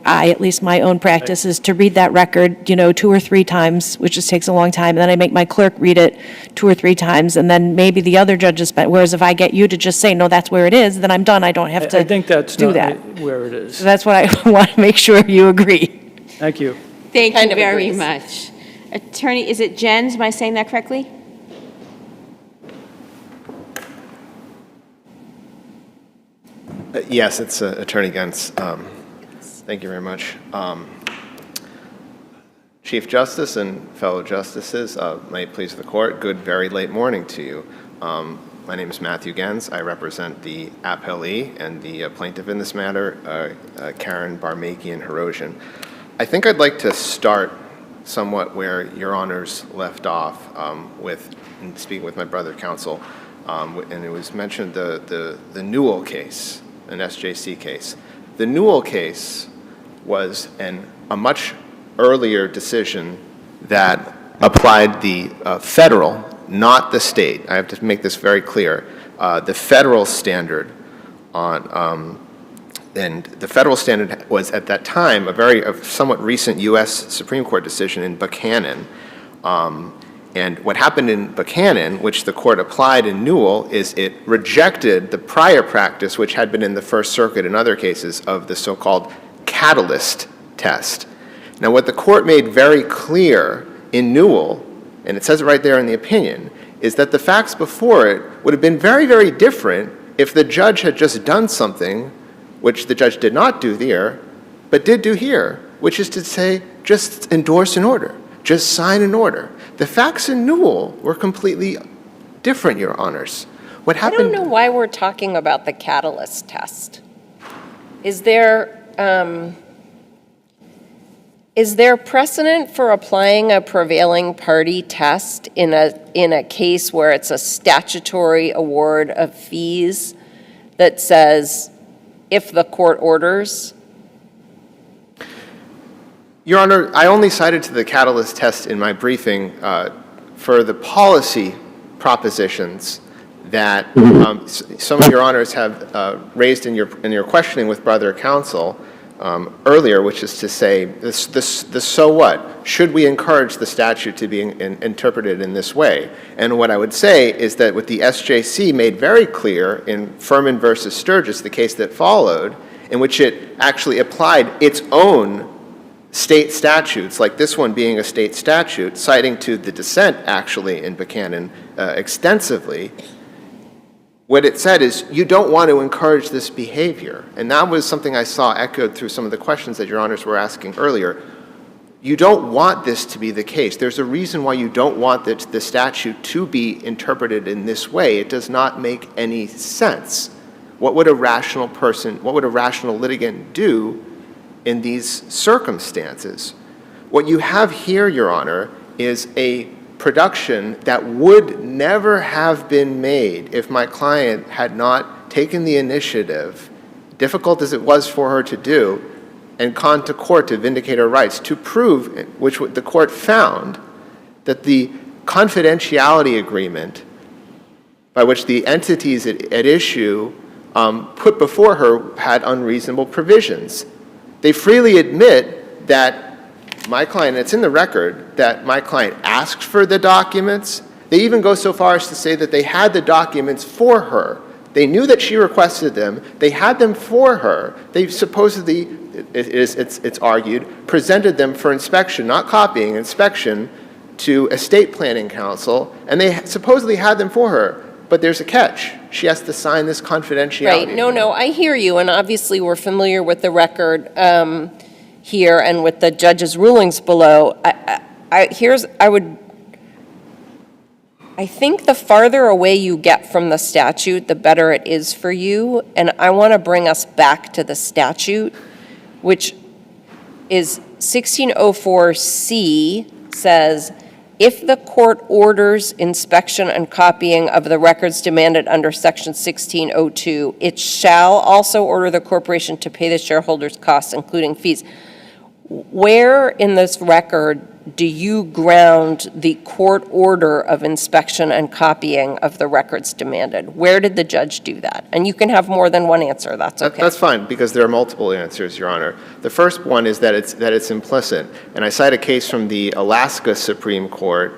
at least my own practice is to read that record, 2 or 3 times, which just takes a long time. And then I make my clerk read it 2 or 3 times, and then maybe the other judges, whereas if I get you to just say, no, that's where it is, then I'm done. I don't have to I think that's do not that. where it is. So that's what I want to make sure you agree. Thank you. Thank Kind you of very agrees. much. Attorney, is it Jens? Am I saying that correctly? Yes, it's Attorney Gens. Thank you very much. Chief Justice and fellow justices, may it please the court, good very late morning to you. My name is Matthew Gens. I represent the appellee and the plaintiff in this matter, Karen BARMAKIAN HEROSIAN. I think I'd like to start somewhat where Your Honors left off in speaking with my brother counsel, and it was mentioned the Newell case, an SJC case. The Newell case was a much earlier decision that applied the federal, not the state. I have to make this very clear. The federal standard and the federal standard was at that time a somewhat recent U.S. Supreme Court decision in Buchanan. And what happened in Buchanan, which the court applied in Newell, is it rejected the prior practice, which had been in the First Circuit in other cases, of the so-called catalyst test. Now, what the court made very clear in Newell, and it says it right there in the opinion, is that the facts before it would have been very, very different if the judge had just done something, which the judge did not do there, but did do here, which is to say, just endorse an order, just sign an order. The facts in Newell were completely different, Your Honors. What I happened? don't know why we're talking about the catalyst test. Is there precedent for applying a prevailing party test in a case where it's a statutory award of fees that says, if the court orders? Your Honor, I only cited to the catalyst test in my briefing for the policy propositions that some of Your Honors have raised in your questioning with brother counsel earlier, which is to say, the so what? Should we encourage the statute to be interpreted in this way? And what I would say is that what the SJC made very clear in Furman versus Sturgis, the case that followed, in which it actually applied its own state statutes, like this one being a state statute, citing to the dissent actually in Buchanan extensively, what it said is you don't want to encourage this behavior. And that was something I saw echoed through some of the questions that Your Honors were asking earlier. You don't want this to be the case. There's a reason why you don't want the statute to be interpreted in this way. It does not make any sense. What would a rational person, what would a rational litigant do in these circumstances? What you have here, Your Honor, is a production that would never have been made if my client had not taken the initiative, difficult as it was for her to do, and gone to court to vindicate her rights, to prove, which the court found, that the confidentiality agreement by which the entities at issue put before her had unreasonable provisions. They freely admit that my client, it's in the record, that my client asked for the documents. They even go so far as to say that they had the documents for her. They knew that she requested them. They had them for her. They supposedly, it's argued, presented them for inspection, not copying, inspection to estate planning council, and they supposedly had them for her. But there's a catch. She has to sign this confidentiality. Right, no, I hear you, and obviously we're familiar with the record here and with the judge's rulings below. I think the farther away you get from the statute, the better it is for you, and I want to bring us back to the statute, which is 1604C says, if the court orders inspection and copying of the records demanded under section 1602, it shall also order the corporation to pay the shareholders' costs, including fees. Where in this record do you ground the court order of inspection and copying of the records demanded? Where did the judge do that? And you can have more than one answer, that's okay. That's fine, because there are multiple answers, Your Honor. The first one is that it's implicit, and I cite a case from the Alaska Supreme Court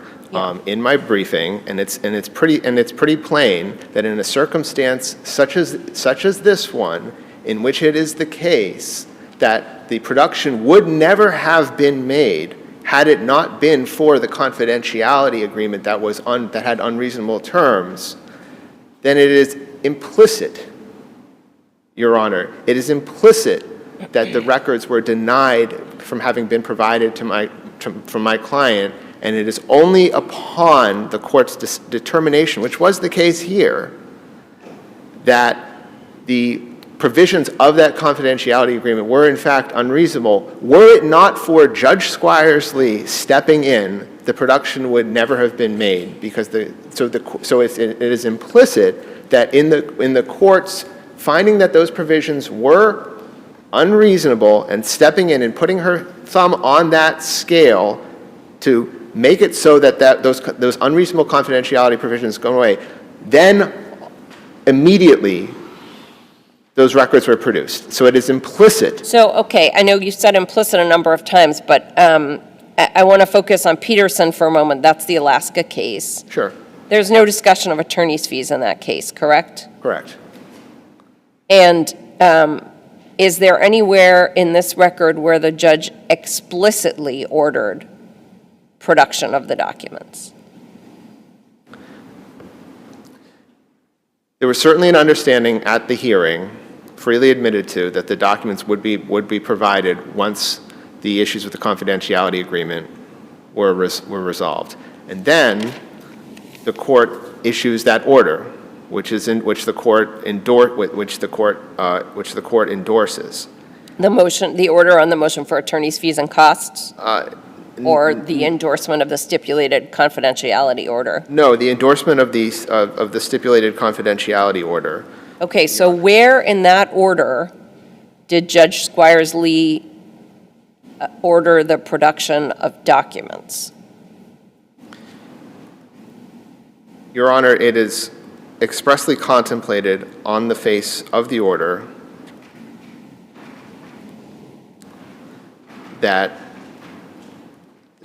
in my briefing, and it's pretty plain that in a circumstance such as this one, in which it is the case that the production would never have been made had it not been for the confidentiality agreement that had unreasonable terms, then it is implicit, Your Honor. It is implicit that the records were denied from having been provided from my client, and it is only upon the court's determination, which was the case here, that the provisions of that confidentiality agreement were in fact unreasonable. Were it not for Judge Squires-Lee stepping in, the production would never have been made, because it is implicit that in the court's finding that those provisions were unreasonable and stepping in and putting her thumb on that scale to make it so that those unreasonable confidentiality provisions go away, then immediately those records were produced. So it is implicit. So, okay, I know you said implicit a number of times, but I want to focus on Peterson for a moment. That's the Alaska case. Sure. There's no discussion of attorney's fees in that case, correct? Correct. And is there anywhere in this record where the judge explicitly ordered production of the documents? There was certainly an understanding at the hearing, freely admitted to, that the documents would be provided once the issues with the confidentiality agreement were resolved. And then the court issues that order, which the court endorses. The order on the motion for attorney's fees and costs? Or the endorsement of the stipulated confidentiality order? No, the endorsement of the stipulated confidentiality order. Okay, so where in that order did Judge Squires-Lee order the production of documents? Your Honor, it is expressly contemplated on the face of the order that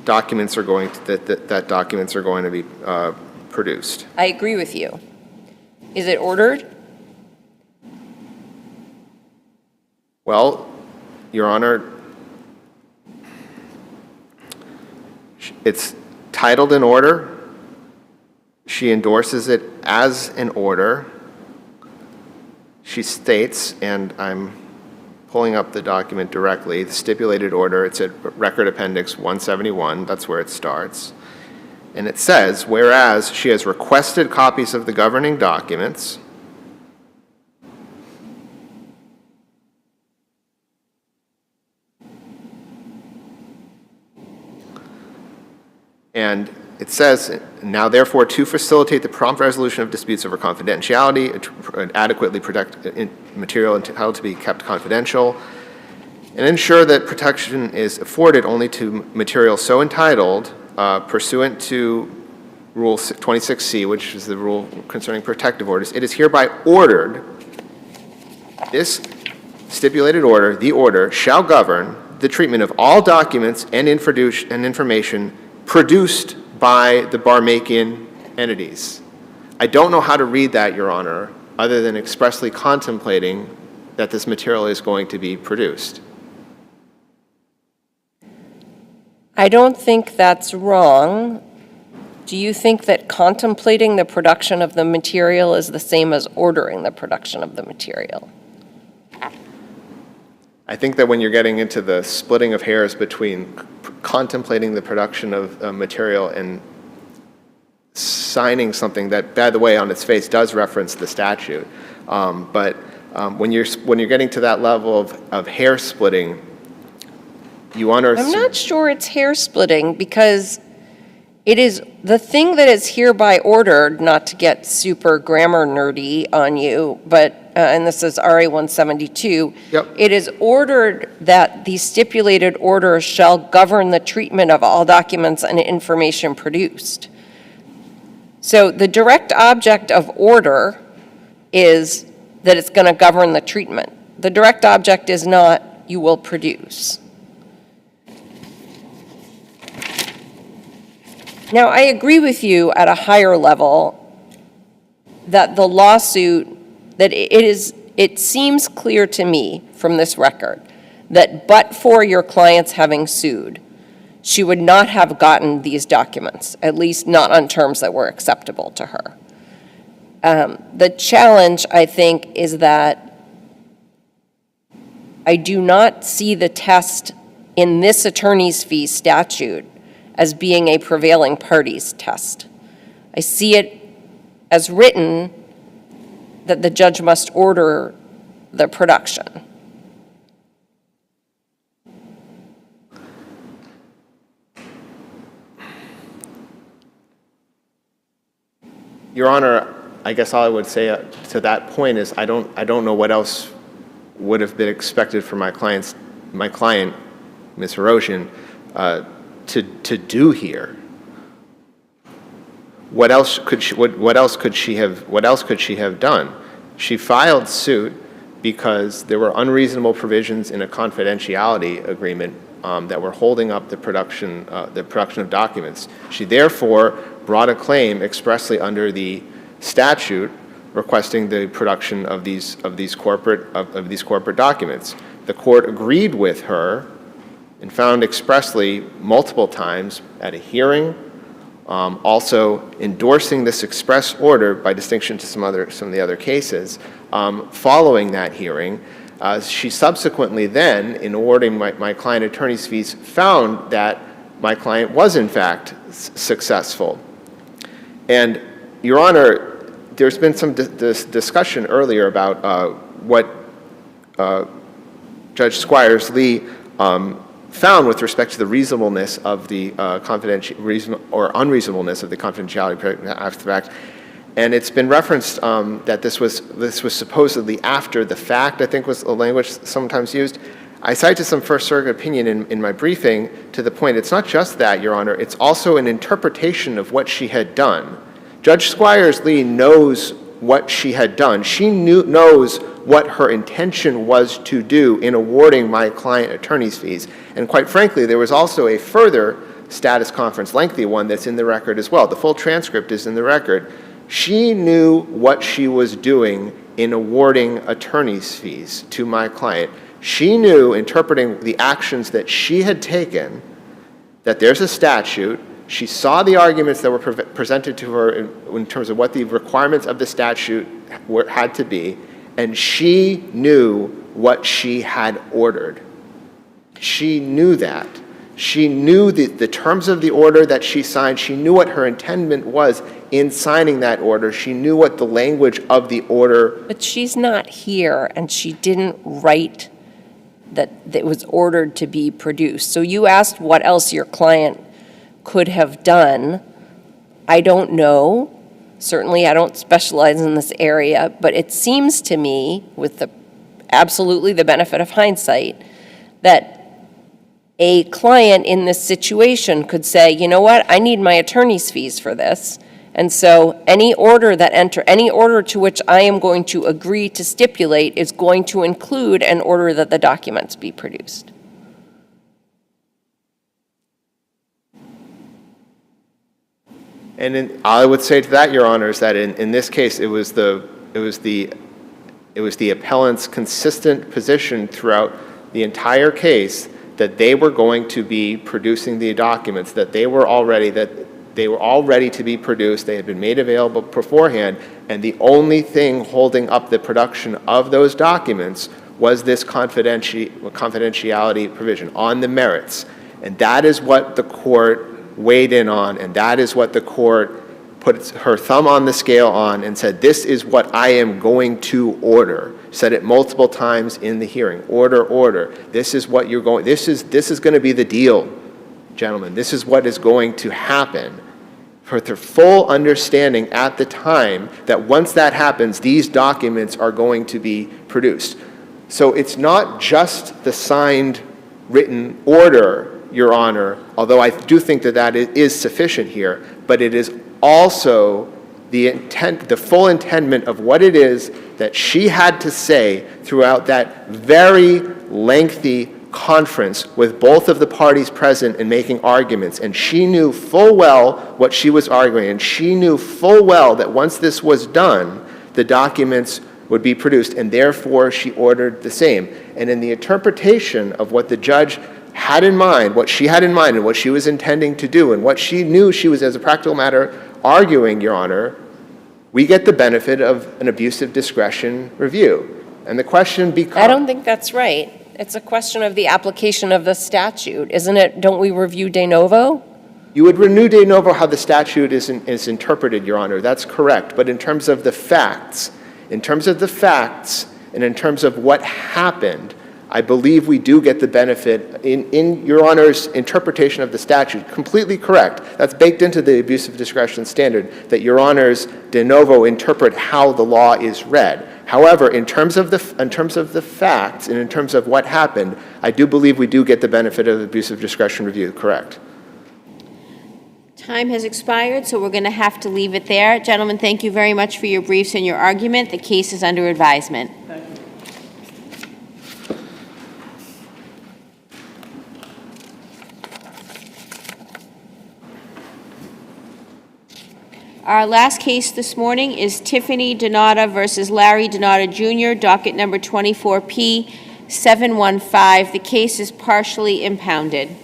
documents are going to be produced. I agree with you. Is it ordered? Well, Your Honor, it's titled an order. She endorses it as an order. She states, and I'm pulling up the document directly, the stipulated order, it's at Record Appendix 171, that's where it starts. And it says, whereas she has requested copies of the governing documents, and it says, now therefore to facilitate the prompt resolution of disputes over confidentiality, and adequately protect material entitled to be kept confidential, and ensure that protection is afforded only to material so entitled pursuant to Rule 26C, which is the rule concerning protective orders, it is hereby ordered, this stipulated order, the order, shall govern the treatment of all documents and information produced by the Barmakian entities. I don't know how to read that, Your Honor, other than expressly contemplating that this material is going to be produced. I don't think that's wrong. Do you think that contemplating the production of the material is the same as ordering the production of the material? I think that when you're getting into the splitting of hairs between contemplating the production of material and signing something that, by the way, on its face does reference the statute, but when you're getting to that level of hair splitting, you want to. I'm not sure it's hair splitting because it is the thing that is hereby ordered, not to get super grammar nerdy on you, but, and this is RA 172. Yep. It is ordered that the stipulated order shall govern the treatment of all documents and information produced. So the direct object of order is that it's going to govern the treatment. The direct object is not you will produce. Now, I agree with you at a higher level that the lawsuit, that it seems clear to me from this record that but for your clients having sued, she would not have gotten these documents, at least not on terms that were acceptable to her. The challenge, I think, is that I do not see the test in this attorney's fee statute as being a prevailing party's test. I see it as written that the judge must order the production. Your Honor, I guess all I would say to that point is I don't know what else would have been expected for my client, Ms. HEROSIAN, to do here. What else could she have done? She filed suit because there were unreasonable provisions in a confidentiality agreement that were holding up the production of documents. She therefore brought a claim expressly under the statute requesting the production of these corporate documents. The court agreed with her and found expressly multiple times at a hearing, also endorsing this express order by distinction to some of the other cases. Following that hearing, she subsequently then, in awarding my client attorney's fees, found that my client was in fact successful. And Your Honor, there's been some discussion earlier about what Judge Squires-Lee found with respect to the reasonableness of the unreasonableness of the confidentiality after the fact. And it's been referenced that this was supposedly after the fact, I think was the language sometimes used. I cited some First Circuit opinion in my briefing to the point it's not just that, Your Honor, it's also an interpretation of what she had done. Judge Squires-Lee knows what she had done. She knows what her intention was to do in awarding my client attorney's fees. And quite frankly, there was also a further status conference, lengthy one, that's in the record as well. The full transcript is in the record. She knew what she was doing in awarding attorney's fees to my client. She knew, interpreting the actions that she had taken, that there's a statute. She saw the arguments that were presented to her in terms of what the requirements of the statute had to be, and she knew what she had ordered. She knew that. She knew the terms of the order that she signed. She knew what her intendment was in signing that order. She knew what the language of the order. But she's not here, and she didn't write that it was ordered to be produced. So you asked what else your client could have done. I don't know. Certainly, I don't specialize in this area, but it seems to me, with absolutely the benefit of hindsight, that a client in this situation could say, you know what, I need my attorney's fees for this. And so any order to which I am going to agree to stipulate is going to include an order that the documents be produced. And I would say to that, Your Honors, that in this case, it was the appellant's consistent position throughout the entire case that they were going to be producing the documents, that they were all ready to be produced, they had been made available beforehand, and the only thing holding up the production of those documents was this confidentiality provision on the merits. And that is what the court weighed in on, and that is what the court put her thumb on the scale on and said, this is what I am going to order. Said it multiple times in the hearing. Order, order. This is what you're going, this is going to be the deal, gentlemen. This is what is going to happen. For their full understanding at the time that once that happens, these documents are going to be produced. So it's not just the signed written order, Your Honor, although I do think that that is sufficient here, but it is also the intent, the full intendment of what it is that she had to say throughout that very lengthy conference with both of the parties present and making arguments. And she knew full well what she was arguing, and she knew full well that once this was done, the documents would be produced, and therefore she ordered the same. And in the interpretation of what the judge had in mind, what she had in mind, and what she was intending to do, and what she knew she was, as a practical matter, arguing, Your Honor, we get the benefit of an abusive discretion review. And the question becomes... I don't think that's right. It's a question of the application of the statute, isn't it? Don't we review de novo? You would renew de novo how the statute is interpreted, Your Honor. That's correct. But in terms of the facts, and in terms of what happened, I believe we do get the benefit in Your Honor's interpretation of the statute. Completely correct. That's baked into the abusive discretion standard, that Your Honor's de novo interpret how the law is read. However, in terms of the facts and in terms of what happened, I do believe we do get the benefit of the abusive discretion review. Correct. Time has expired, so we're going to have to leave it there. Gentlemen, thank you very much for your briefs and your argument. The case is under advisement. Thank you. Our last case this morning is Tiffany DINOTA versus Larry DINOTA Jr., docket number 24P715. The case is partially impounded.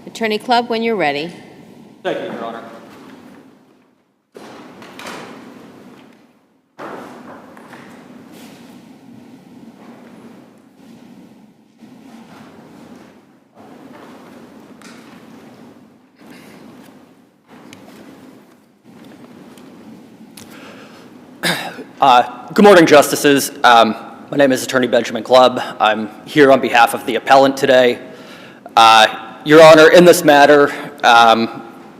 Attorney Clubb, when you're ready. Thank you, Your Honor. Good morning, Justices. My name is Attorney Benjamin Clubb. I'm here on behalf of the appellant today. Your Honor, in this matter,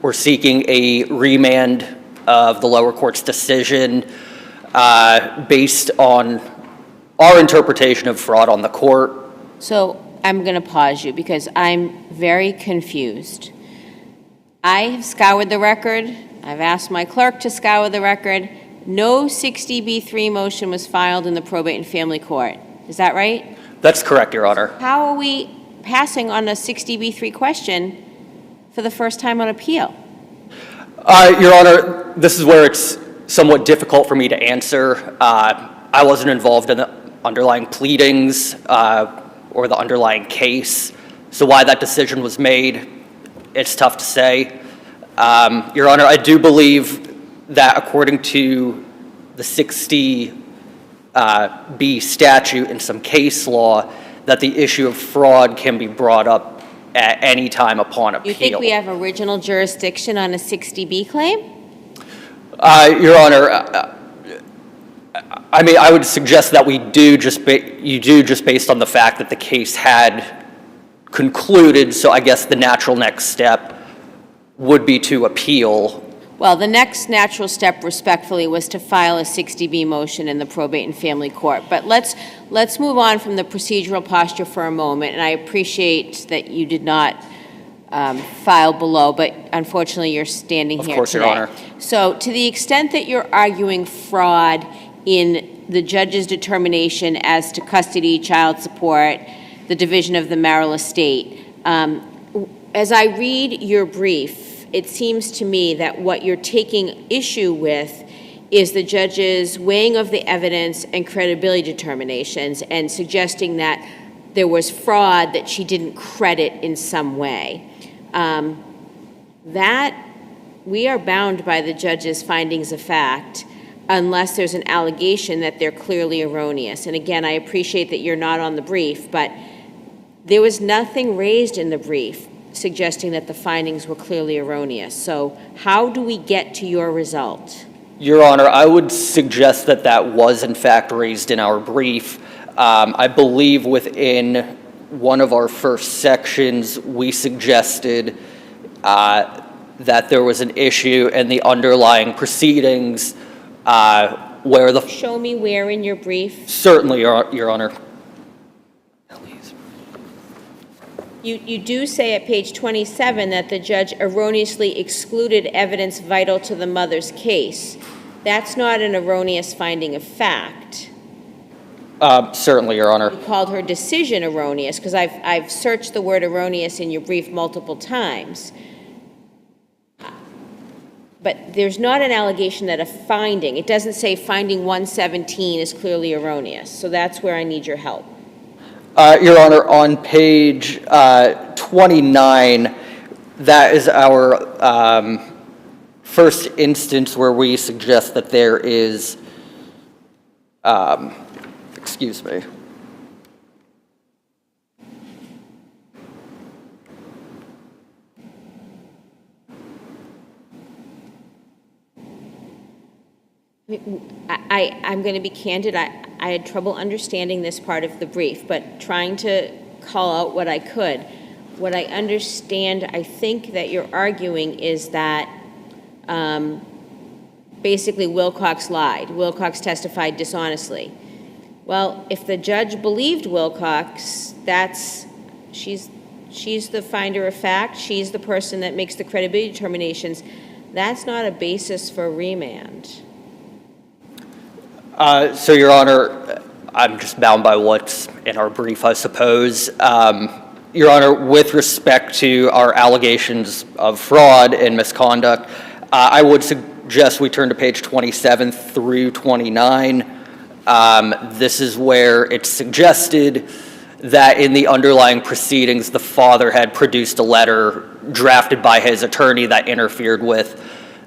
we're seeking a remand of the lower court's decision based on our interpretation of fraud on the court. So I'm going to pause you because I'm very confused. I have scoured the record. I've asked my clerk to scour the record. No 60B3 motion was filed in the probate and family court. Is that right? That's correct, Your Honor. How are we passing on a 60B3 question for the first time on appeal? Your Honor, this is where it's somewhat difficult for me to answer. I wasn't involved in the underlying pleadings or the underlying case, so why that decision was made, it's tough to say. Your Honor, I do believe that according to the 60B statute and some case law, that the issue of fraud can be brought up at any time upon appeal. You think we have original jurisdiction on a 60B claim? Your Honor, I mean, I would suggest that we do you do just based on the fact that the case had concluded, so I guess the natural next step would be to appeal. Well, the next natural step, respectfully, was to file a 60B motion in the probate and family court. But let's move on from the procedural posture for a moment, and I appreciate that you did not file below, but unfortunately you're standing here today. Of course, Your Honor. So to the extent that you're arguing fraud in the judge's determination as to custody, child support, the division of the marital estate. As I read your brief, it seems to me that what you're taking issue with is the judge's weighing of the evidence and credibility determinations and suggesting that there was fraud that she didn't credit in some way. That we are bound by the judge's findings of fact unless there's an allegation that they're clearly erroneous. And again, I appreciate that you're not on the brief, but there was nothing raised in the brief suggesting that the findings were clearly erroneous. So how do we get to your result? Your Honor, I would suggest that that was in fact raised in our brief. I believe within one of our first sections, we suggested that there was an issue in the underlying proceedings where the... Show me where in your brief. Certainly, Your Honor. You do say at page 27 that the judge erroneously excluded evidence vital to the mother's case. That's not an erroneous finding of fact. Certainly, Your Honor. You called her decision erroneous, because I've searched the word erroneous in your brief multiple times. But there's not an allegation that a finding, it doesn't say finding 117 is clearly erroneous. So that's where I need your help. Your Honor, on page 29, that is our first instance where we suggest that there is, excuse me. I'm going to be candid. I had trouble understanding this part of the brief, but trying to call out what I could. What I understand, I think that you're arguing is that basically Wilcox lied. Wilcox testified dishonestly. Well, if the judge believed Wilcox, she's the finder of fact. She's the person that makes the credibility determinations. That's not a basis for remand. So, Your Honor, I'm just bound by what's in our brief, I suppose. Your Honor, with respect to our allegations of fraud and misconduct, I would suggest we turn to page 27 through 29. This is where it's suggested that in the underlying proceedings, the father had produced a letter drafted by his attorney that interfered with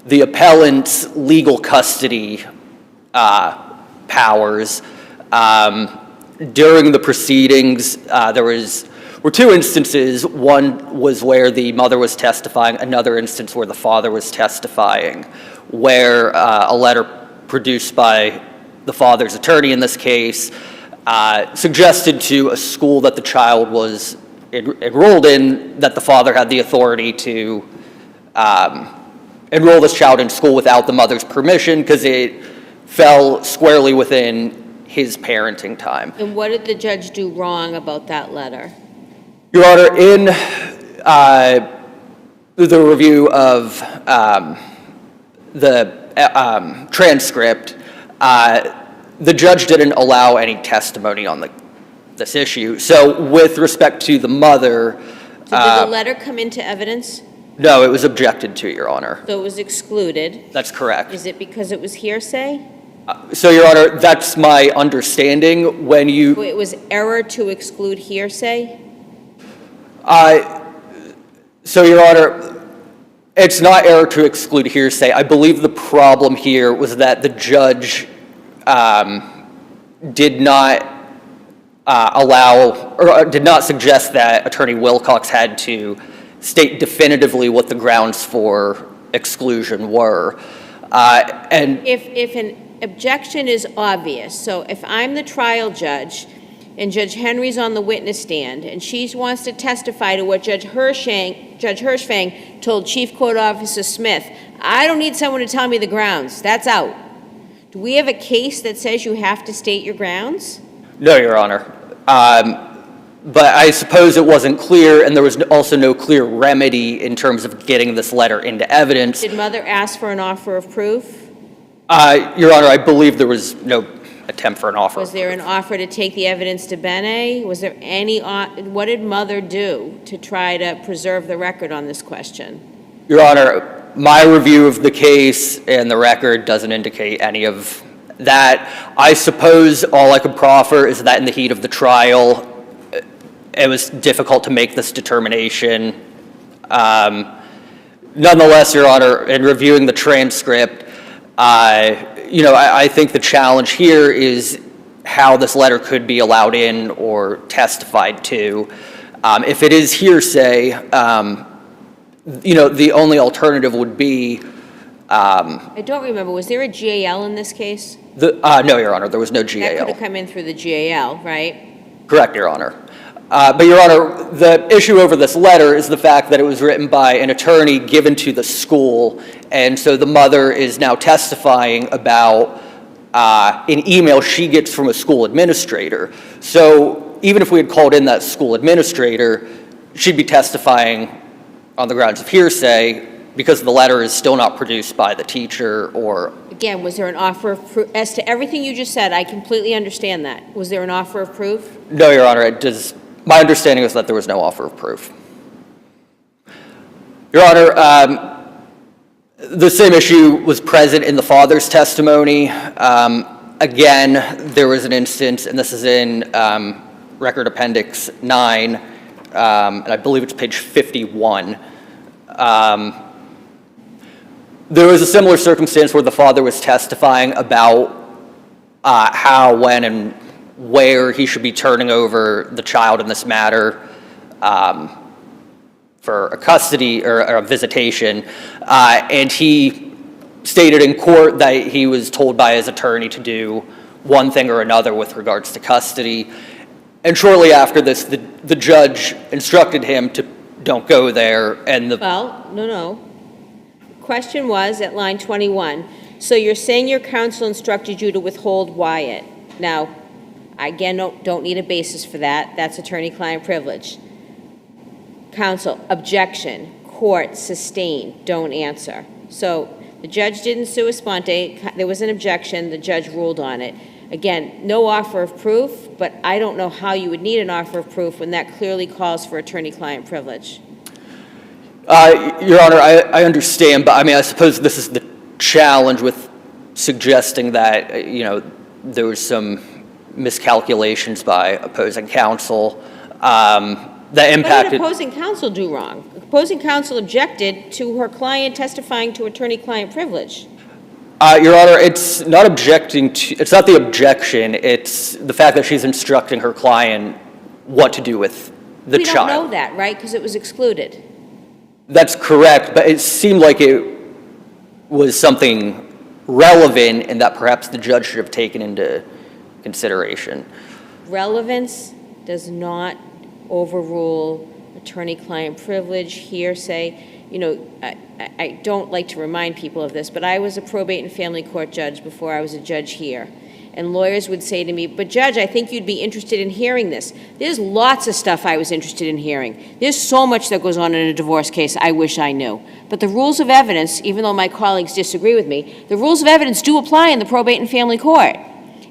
the appellant's legal custody powers. During the proceedings, there were two instances. One was where the mother was testifying, another instance where the father was testifying, where a letter produced by the father's attorney in this case suggested to a school that the child was enrolled in that the father had the authority to enroll this child in school without the mother's permission because it fell squarely within his parenting time. And what did the judge do wrong about that letter? Your Honor, in the review of the transcript, the judge didn't allow any testimony on this issue. So with respect to the mother... So did the letter come into evidence? No, it was objected to, Your Honor. So it was excluded? That's correct. Is it because it was hearsay? So, Your Honor, that's my understanding. When you... So it was error to exclude hearsay? So, Your Honor, it's not error to exclude hearsay. I believe the problem here was that the judge did not allow, or did not suggest that Attorney Wilcox had to state definitively what the grounds for exclusion were. And if an objection is obvious, so if I'm the trial judge and Judge Henry's on the witness stand and she wants to testify to what Judge Hershfang told Chief Court Officer Smith, I don't need someone to tell me the grounds. That's out. Do we have a case that says you have to state your grounds? No, Your Honor. But I suppose it wasn't clear, and there was also no clear remedy in terms of getting this letter into evidence. Did mother ask for an offer of proof? Your Honor, I believe there was no attempt for an offer. Was there an offer to take the evidence to Bene? Was there any, what did Mother do to try to preserve the record on this question? Your Honor, my review of the case and the record doesn't indicate any of that. I suppose all I could proffer is that in the heat of the trial, it was difficult to make this determination. Nonetheless, Your Honor, in reviewing the transcript, I think the challenge here is how this letter could be allowed in or testified to. If it is hearsay, the only alternative would be. I don't remember, was there a GAL in this case? No, Your Honor, there was no That could GAL. have come in through the GAL, right? Correct, Your Honor. But, Your Honor, the issue over this letter is the fact that it was written by an attorney given to the school, and so the mother is now testifying about an email she gets from a school administrator. So even if we had called in that school administrator, she'd be testifying on the grounds of hearsay because the letter is still not produced by the teacher or... Again, was there an offer of proof? As to everything you just said, I completely understand that. Was there an offer of proof? No, Your Honor, my understanding is that there was no offer of proof. Your Honor, the same issue was present in the father's testimony. Again, there was an instance, and this is in Record Appendix 9, and I believe it's page 51. There was a similar circumstance where the father was testifying about how, when, and where he should be turning over the child in this matter for a custody or a visitation. And he stated in court that he was told by his attorney to do one thing or another with regards to custody. And shortly after this, the judge instructed him to don't go there. And Well, no. Question was at line 21. So you're saying your counsel instructed you to withhold Wyatt. Now, I again don't need a basis for that. That's attorney-client privilege. Counsel, objection. Court, sustain. Don't answer. So the judge didn't sua sponte. There was an objection. The judge ruled on it. Again, no offer of proof, but I don't know how you would need an offer of proof when that clearly calls for attorney-client privilege. Your Honor, I understand, but I mean, I suppose this is the challenge with suggesting that, there was some miscalculations by opposing counsel that impacted... What did opposing counsel do wrong? Opposing counsel objected to her client testifying to attorney-client privilege. Your Honor, it's not it's not the objection, it's the fact that she's instructing her client what to do with the child. We don't know that, right? Because it was excluded. That's correct, but it seemed like it was something relevant and that perhaps the judge should have taken into consideration. Relevance does not overrule attorney-client privilege, hearsay. I don't like to remind people of this, but I was a probate and family court judge before I was a judge here. And lawyers would say to me, but Judge, I think you'd be interested in hearing this. There's lots of stuff I was interested in hearing. There's so much that goes on in a divorce case I wish I knew. But the rules of evidence, even though my colleagues disagree with me, the rules of evidence do apply in the probate and family court.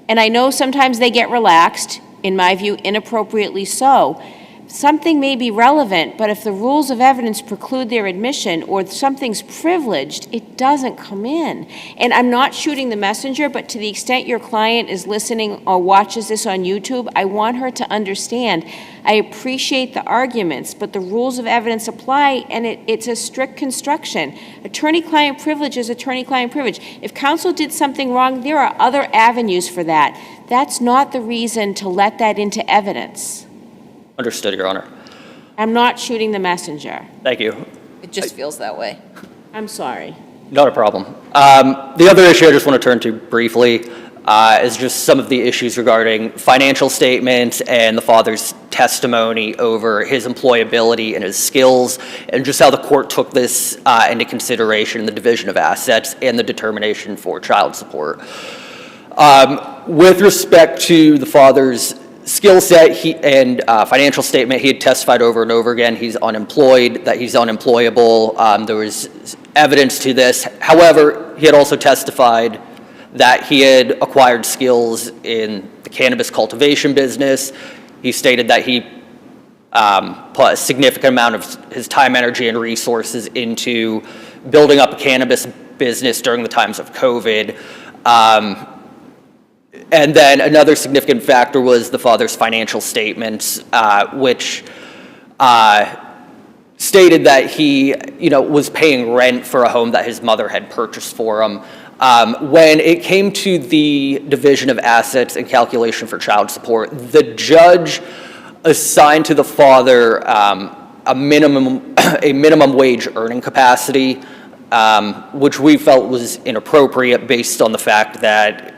And I know sometimes they get relaxed, in my view, inappropriately so. Something may be relevant, but if the rules of evidence preclude their admission or something's privileged, it doesn't come in. And I'm not shooting the messenger, but to the extent your client is listening or watches this on YouTube, I want her to understand. I appreciate the arguments, but the rules of evidence apply, and it's a strict construction. Attorney-client privilege is attorney-client privilege. If counsel did something wrong, there are other avenues for that. That's not the reason to let that into evidence. Understood, Your Honor. I'm not shooting the messenger. Thank you. It just feels that way. I'm sorry. Not a problem. The other issue I just want to turn to briefly is just some of the issues regarding financial statements and the father's testimony over his employability and his skills, and just how the court took this into consideration in the division of assets and the determination for child support. With respect to the father's skill set and financial statement, he had testified over and over again he's unemployed, that he's unemployable. There was evidence to this. However, he had also testified that he had acquired skills in the cannabis cultivation business. He stated that he put a significant amount of his time, energy, and resources into building up a cannabis business during the times of COVID. And then another significant factor was the father's financial statements, which stated that he, was paying rent for a home that his mother had purchased for him. When it came to the division of assets and calculation for child support, the judge assigned to the father a minimum wage earning capacity, which we felt was inappropriate based on the fact that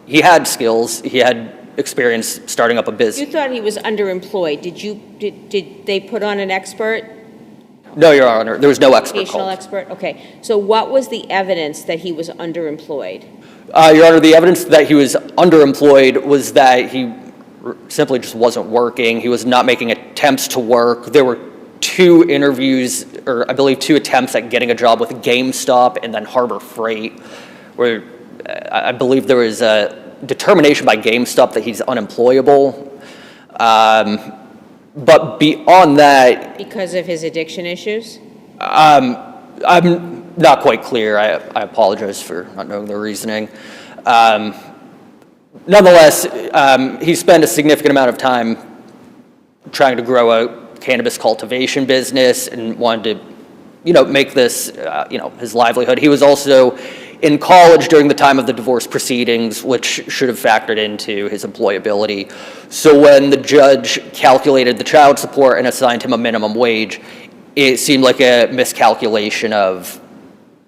he had skills, he had experience starting up a business. You thought he was underemployed. Did they put on an expert? No, Your Honor, there was no expert Vocational called. expert? Okay. So what was the evidence that he was underemployed? Your Honor, the evidence that he was underemployed was that he simply just wasn't working. He was not making attempts to work. There were 2 interviews, or I believe 2 attempts at getting a job with GameStop and then Harbor Freight, where I believe there was a determination by GameStop that he's unemployable. But beyond that, Because of his addiction issues? I'm not quite clear. I apologize for not knowing the reasoning. Nonetheless, he spent a significant amount of time trying to grow a cannabis cultivation business and wanted to, make this, his livelihood. He was also in college during the time of the divorce proceedings, which should have factored into his employability. So when the judge calculated the child support and assigned him a minimum wage, it seemed like a miscalculation of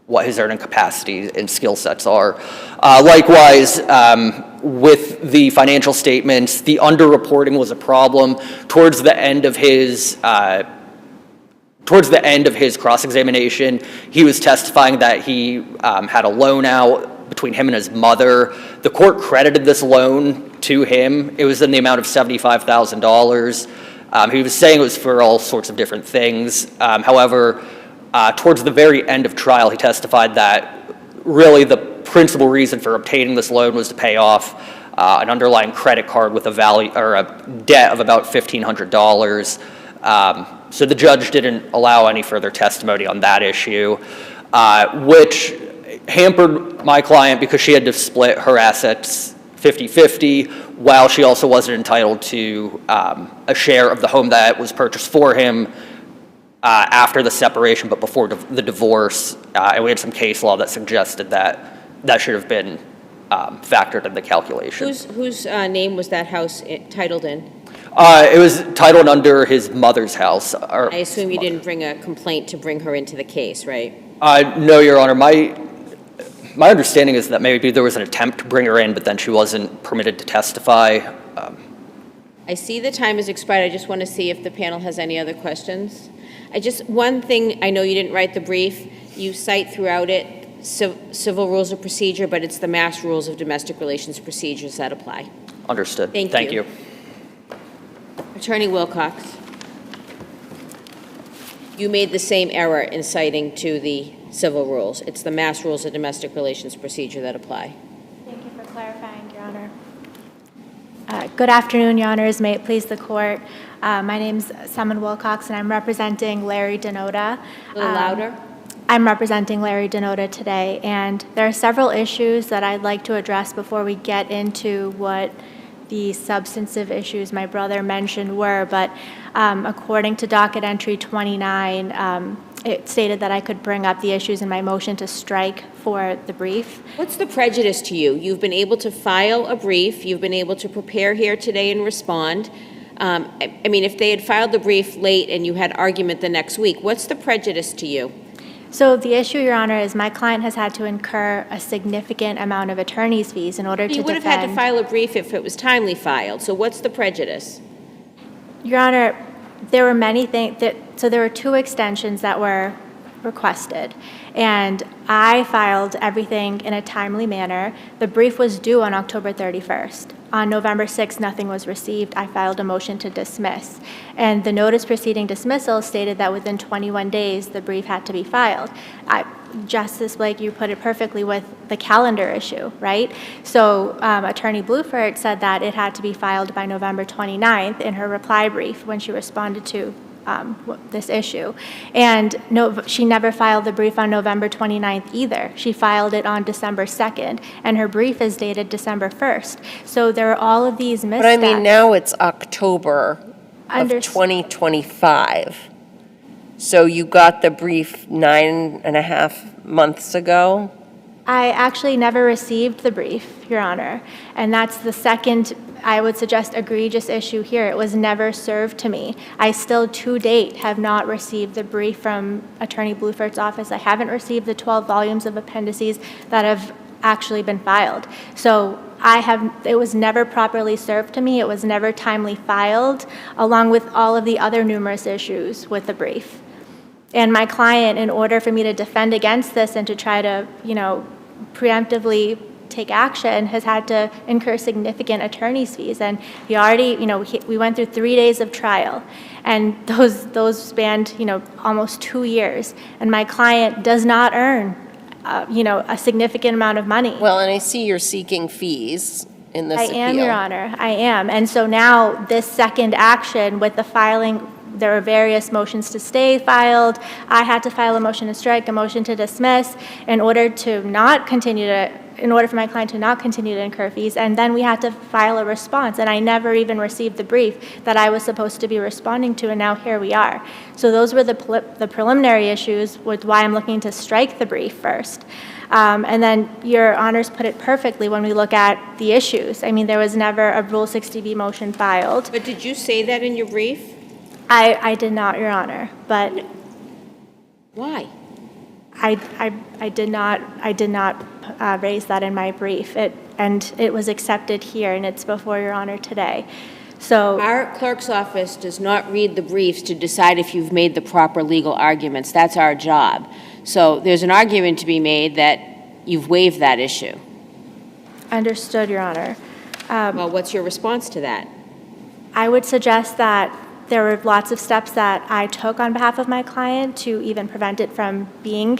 what his earning capacity and skill sets are. Likewise, with the financial statements, the underreporting was a problem. Towards the end of his cross-examination, he was testifying that he had a loan out between him and his mother. The court credited this loan to him. It was in the amount of $75,000. He was saying it was for all sorts of different things. However, towards the very end of trial, he testified that really the principal reason for obtaining this loan was to pay off an underlying credit card with a value or a debt of about $1,500. So the judge didn't allow any further testimony on that issue, which hampered my client because she had to split her assets 50-50, while she also wasn't entitled to a share of the home that was purchased for him after the separation, but before the divorce. And we had some case law that suggested that that should have been factored in the calculation. Whose name was that house titled in? It was titled under his mother's house. I assume you didn't bring a complaint to bring her into the case, right? No, Your Honor. My understanding is that maybe there was an attempt to bring her in, but then she wasn't permitted to testify. I see the time has expired. I just want to see if the panel has any other questions. One thing, I know you didn't write the brief. You cite throughout it civil rules of procedure, but it's the Mass Rules of Domestic Relations Procedures that apply. Understood. Thank you. you. Attorney Wilcox, you made the same error in citing to the civil rules. It's the Mass Rules of Domestic Relations Procedure that apply. Thank you for clarifying, Your Honor. Good afternoon, Your Honors. May it please the court. My name's Summer Wilcox, and I'm representing Larry DINOTA. A little louder. I'm representing Larry DINOTA today, and there are several issues that I'd like to address before we get into what the substantive issues my brother mentioned were, but according to docket entry 29, it stated that I could bring up the issues in my motion to strike for the brief. What's the prejudice to you? You've been able to file a brief. You've been able to prepare here today and respond. I mean, if they had filed the brief late and you had argument the next week, what's the prejudice to you? So the issue, Your Honor, is my client has had to incur a significant amount of attorney's fees in order to defend. You would have had to file a brief if it was timely filed. So what's the prejudice? Your Honor, there were many things so there were 2 extensions that were requested, and I filed everything in a timely manner. The brief was due on October 31st. On November 6th, nothing was received. I filed a motion to dismiss, and the notice preceding dismissal stated that within 21 days the brief had to be filed. Justice Blake, you put it perfectly with the calendar issue, right? So Attorney Bluford said that it had to be filed by November 29th in her reply brief when she responded to this issue. And no, she never filed the brief on November 29th either. She filed it on December 2nd, and her brief is dated December 1st. So there are all of these missteps. But I mean, now it's October of Unders- 2025. So you got the brief 9.5 months ago? I actually never received the brief, Your Honor, and that's the second, I would suggest, egregious issue here. It was never served to me. I still, to date, have not received the brief from Attorney Bluford's office. I haven't received the 12 volumes of appendices that have actually been filed. So it was never properly served to me. It was never timely filed, along with all of the other numerous issues with the brief. And my client, in order for me to defend against this and to try to, preemptively take action, has had to incur significant attorney's fees. And he already, we went through 3 days of trial, and those spanned, almost 2 years. And my client does not earn, a significant amount of money. Well, and I see you're seeking fees in this appeal. I am, Your Honor, I am. And so now this second action with the filing, there were various motions to stay filed. I had to file a motion to strike, a motion to dismiss in order for my client to not continue to incur fees. And then we had to file a response. And I never even received the brief that I was supposed to be responding to. And now here we are. So those were the preliminary issues with why I'm looking to strike the brief first. And then Your Honors put it perfectly when we look at the issues. I mean, there was never a Rule 60B motion filed. But did you say that in your brief? I did not, Your Honor, but Why? I did not raise that in my brief. And it was accepted here, and it's before Your Honor today. So Our clerk's office does not read the briefs to decide if you've made the proper legal arguments. That's our job. So there's an argument to be made that you've waived that issue. understood, Your Honor. Well, what's your response to that? I would suggest that there were lots of steps that I took on behalf of my client to even prevent it from being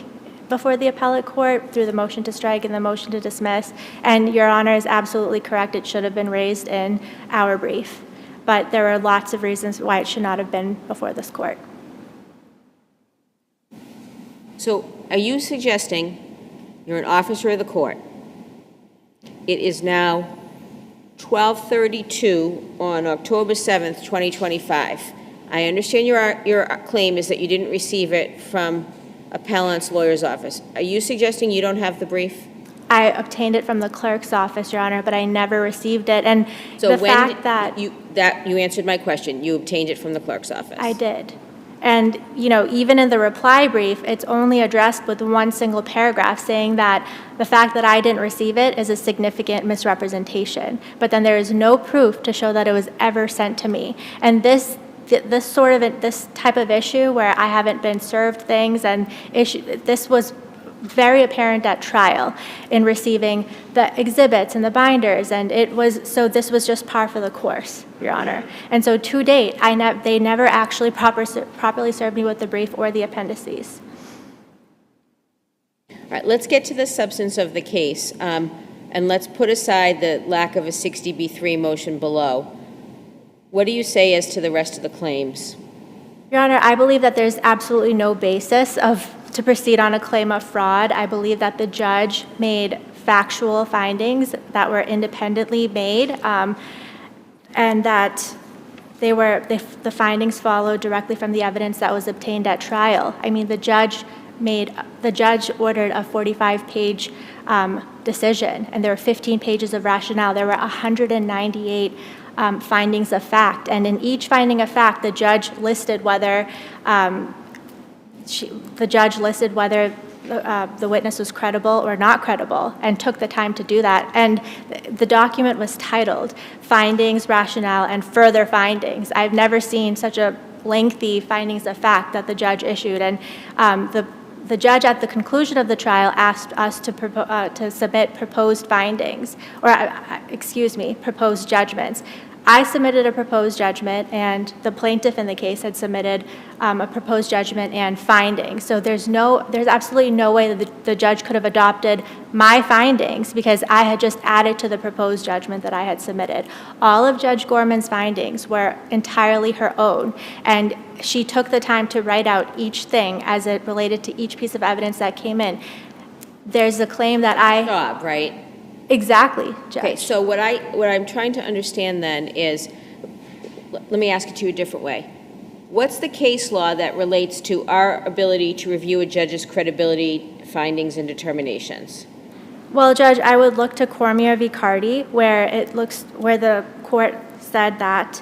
before the appellate court through the motion to strike and the motion to dismiss. And Your Honor is absolutely correct. It should have been raised in our brief. But there are lots of reasons why it should not have been before this court. So are you suggesting you're an officer of the court? It is now 12:32 on October 7th, 2025. I understand your claim is that you didn't receive it from appellant's lawyer's office. Are you suggesting you don't have the brief? I obtained it from the clerk's office, Your Honor, but I never received it. And So the when fact that you answered my question. You obtained it from the clerk's office. I did. And, even in the reply brief, it's only addressed with one single paragraph saying that the fact that I didn't receive it is a significant misrepresentation. But then there is no proof to show that it was ever sent to me. And this type of issue where I haven't been served things and this was very apparent at trial in receiving the exhibits and the binders, and this was just par for the course, Your Honor. And so to date, they never actually properly served me with the brief or the appendices. All right, let's get to the substance of the case, and let's put aside the lack of a 60B3 motion below. What do you say as to the rest of the claims? Your Honor, I believe that there's absolutely no basis to proceed on a claim of fraud. I believe that the judge made factual findings that were independently made, and that the findings followed directly from the evidence that was obtained at trial. I mean, the judge ordered a 45-page decision, and there were 15 pages of rationale. There were 198 findings of fact, and in each finding of fact, the judge listed whether the witness was credible or not credible, and took the time to do that. And the document was titled Findings, Rationale, and Further Findings. I've never seen such a lengthy findings of fact that the judge issued. And the judge at the conclusion of the trial asked us to submit proposed findings, or proposed judgments. I submitted a proposed judgment, and the plaintiff in the case had submitted a proposed judgment and findings. So there's absolutely no way that the judge could have adopted my findings because I had just added to the proposed judgment that I had submitted. All of Judge Gorman's findings were entirely her own, and she took the time to write out each thing as it related to each piece of evidence that came in. There's a claim that Job, right? Exactly, Judge. Okay, so what I'm trying to understand then is, let me ask it to you a different way. What's the case law that relates to our ability to review a judge's credibility findings and determinations? Well, Judge, I would look to Cormier v. Cardi, where the court said that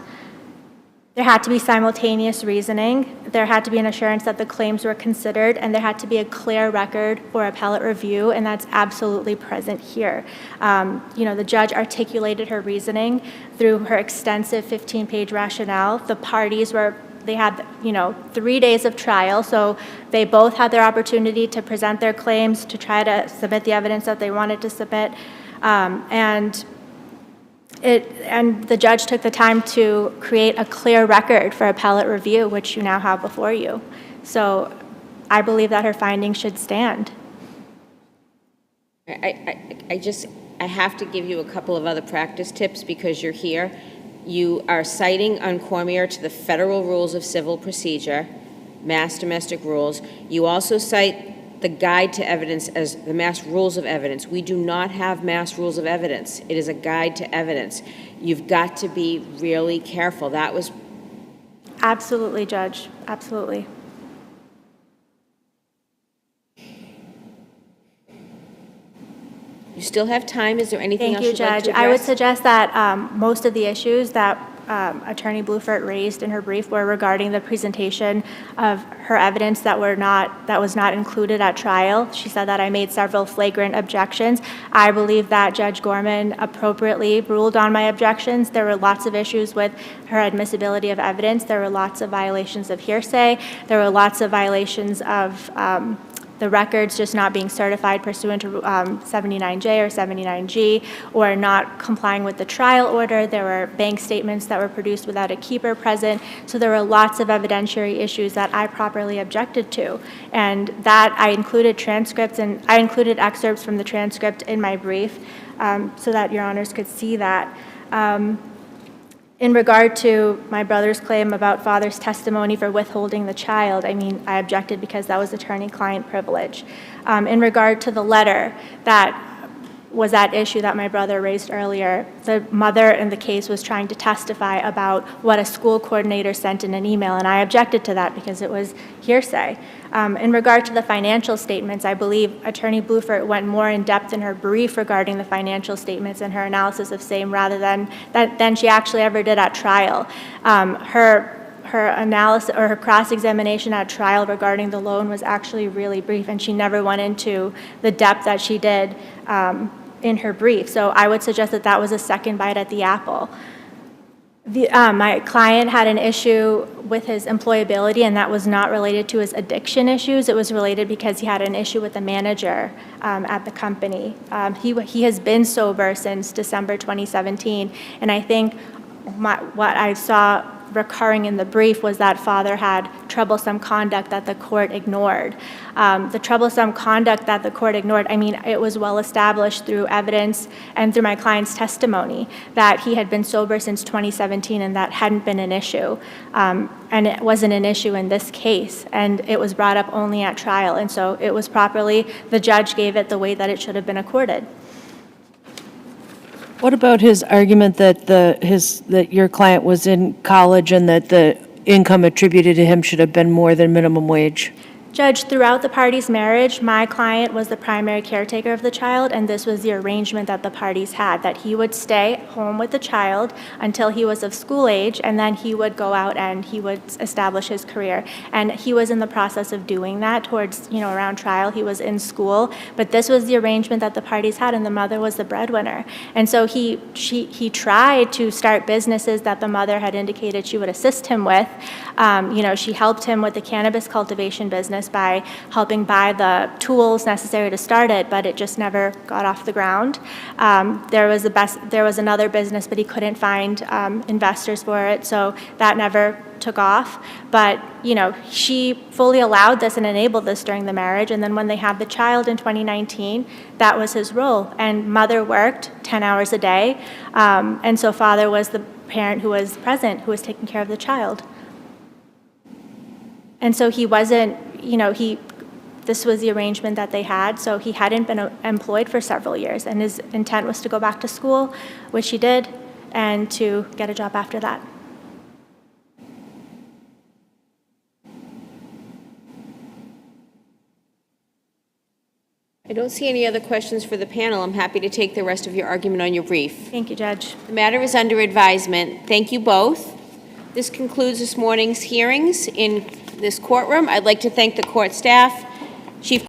there had to be simultaneous reasoning, there had to be an assurance that the claims were considered, and there had to be a clear record for appellate review, and that's absolutely present here. The judge articulated her reasoning through her extensive 15-page rationale. The parties they had 3 days of trial, so they both had their opportunity to present their claims, to try to submit the evidence that they wanted to submit, and the judge took the time to create a clear record for appellate review, which you now have before you. So I believe that her findings should stand. I have to give you a couple of other practice tips because you're here. You are citing on Cormier to the federal rules of civil procedure, mass domestic rules. You also cite the guide to evidence as the mass rules of evidence. We do not have mass rules of evidence. It is a guide to evidence. You've got to be really careful. That was... Absolutely, Judge. Absolutely. You still have time. Is there anything else Thank you, you'd like Judge. to I would address? suggest that most of the issues that Attorney Blufert raised in her brief were regarding the presentation of her evidence that was not included at trial. She said that I made several flagrant objections. I believe that Judge Gorman appropriately ruled on my objections. There were lots of issues with her admissibility of evidence. There were lots of violations of hearsay. There were lots of violations of the records just not being certified pursuant to 79J or 79G, or not complying with the trial order. There were bank statements that were produced without a keeper present. So there were lots of evidentiary issues that I properly objected to. And that I included transcripts, and I included excerpts from the transcript in my brief so that your honors could see that. In regard to my brother's claim about father's testimony for withholding the child, I objected because that was attorney-client privilege. In regard to the letter that was that issue that my brother raised earlier, the mother in the case was trying to testify about what a school coordinator sent in an email, and I objected to that because it was hearsay. In regard to the financial statements, I believe Attorney Blufert went more in depth in her brief regarding the financial statements and her analysis of same rather than she actually ever did at trial. Her analysis or her cross-examination at trial regarding the loan was actually really brief, and she never went into the depth that she did in her brief. So I would suggest that that was a second bite at the apple. My client had an issue with his employability, and that was not related to his addiction issues. It was related because he had an issue with the manager at the company. He has been sober since December 2017, and I think what I saw recurring in the brief was that father had troublesome conduct that the court ignored. The troublesome conduct that the court ignored, it was well established through evidence and through my client's testimony that he had been sober since 2017 and that hadn't been an issue. And it wasn't an issue in this case, and it was brought up only at trial. And so it was properly, the judge gave it the way that it should have been accorded. What about his argument that that your client was in college and that the income attributed to him should have been more than minimum wage? Judge, throughout the parties' marriage, my client was the primary caretaker of the child, and this was the arrangement that the parties had, that he would stay home with the child until he was of school age, and then he would go out and he would establish his career. And he was in the process of doing that towards, around trial. He was in school, but this was the arrangement that the parties had, and the mother was the breadwinner. And so he tried to start businesses that the mother had indicated she would assist him with. She helped him with the cannabis cultivation business, business by helping buy the tools necessary to start it, but it just never got off the ground. There was another business, but he couldn't find investors for it, so that never took off. But, you know, she fully allowed this and enabled this during the marriage, and then when they had the child in 2019, that was his role. And mother worked 10 hours a day, and so father was the parent who was present, who was taking care of the child. And so he wasn't, you know, this was the arrangement that they had, so he hadn't been employed for several years, and his intent was to go back to school, which he did, and to get a job after that. I don't see any other questions for the panel. I'm happy to take the rest of your argument on your brief. Thank you, Judge. The matter is under advisement. Thank you both. This concludes this morning's hearings in this courtroom. I'd like to thank the court staff, Chief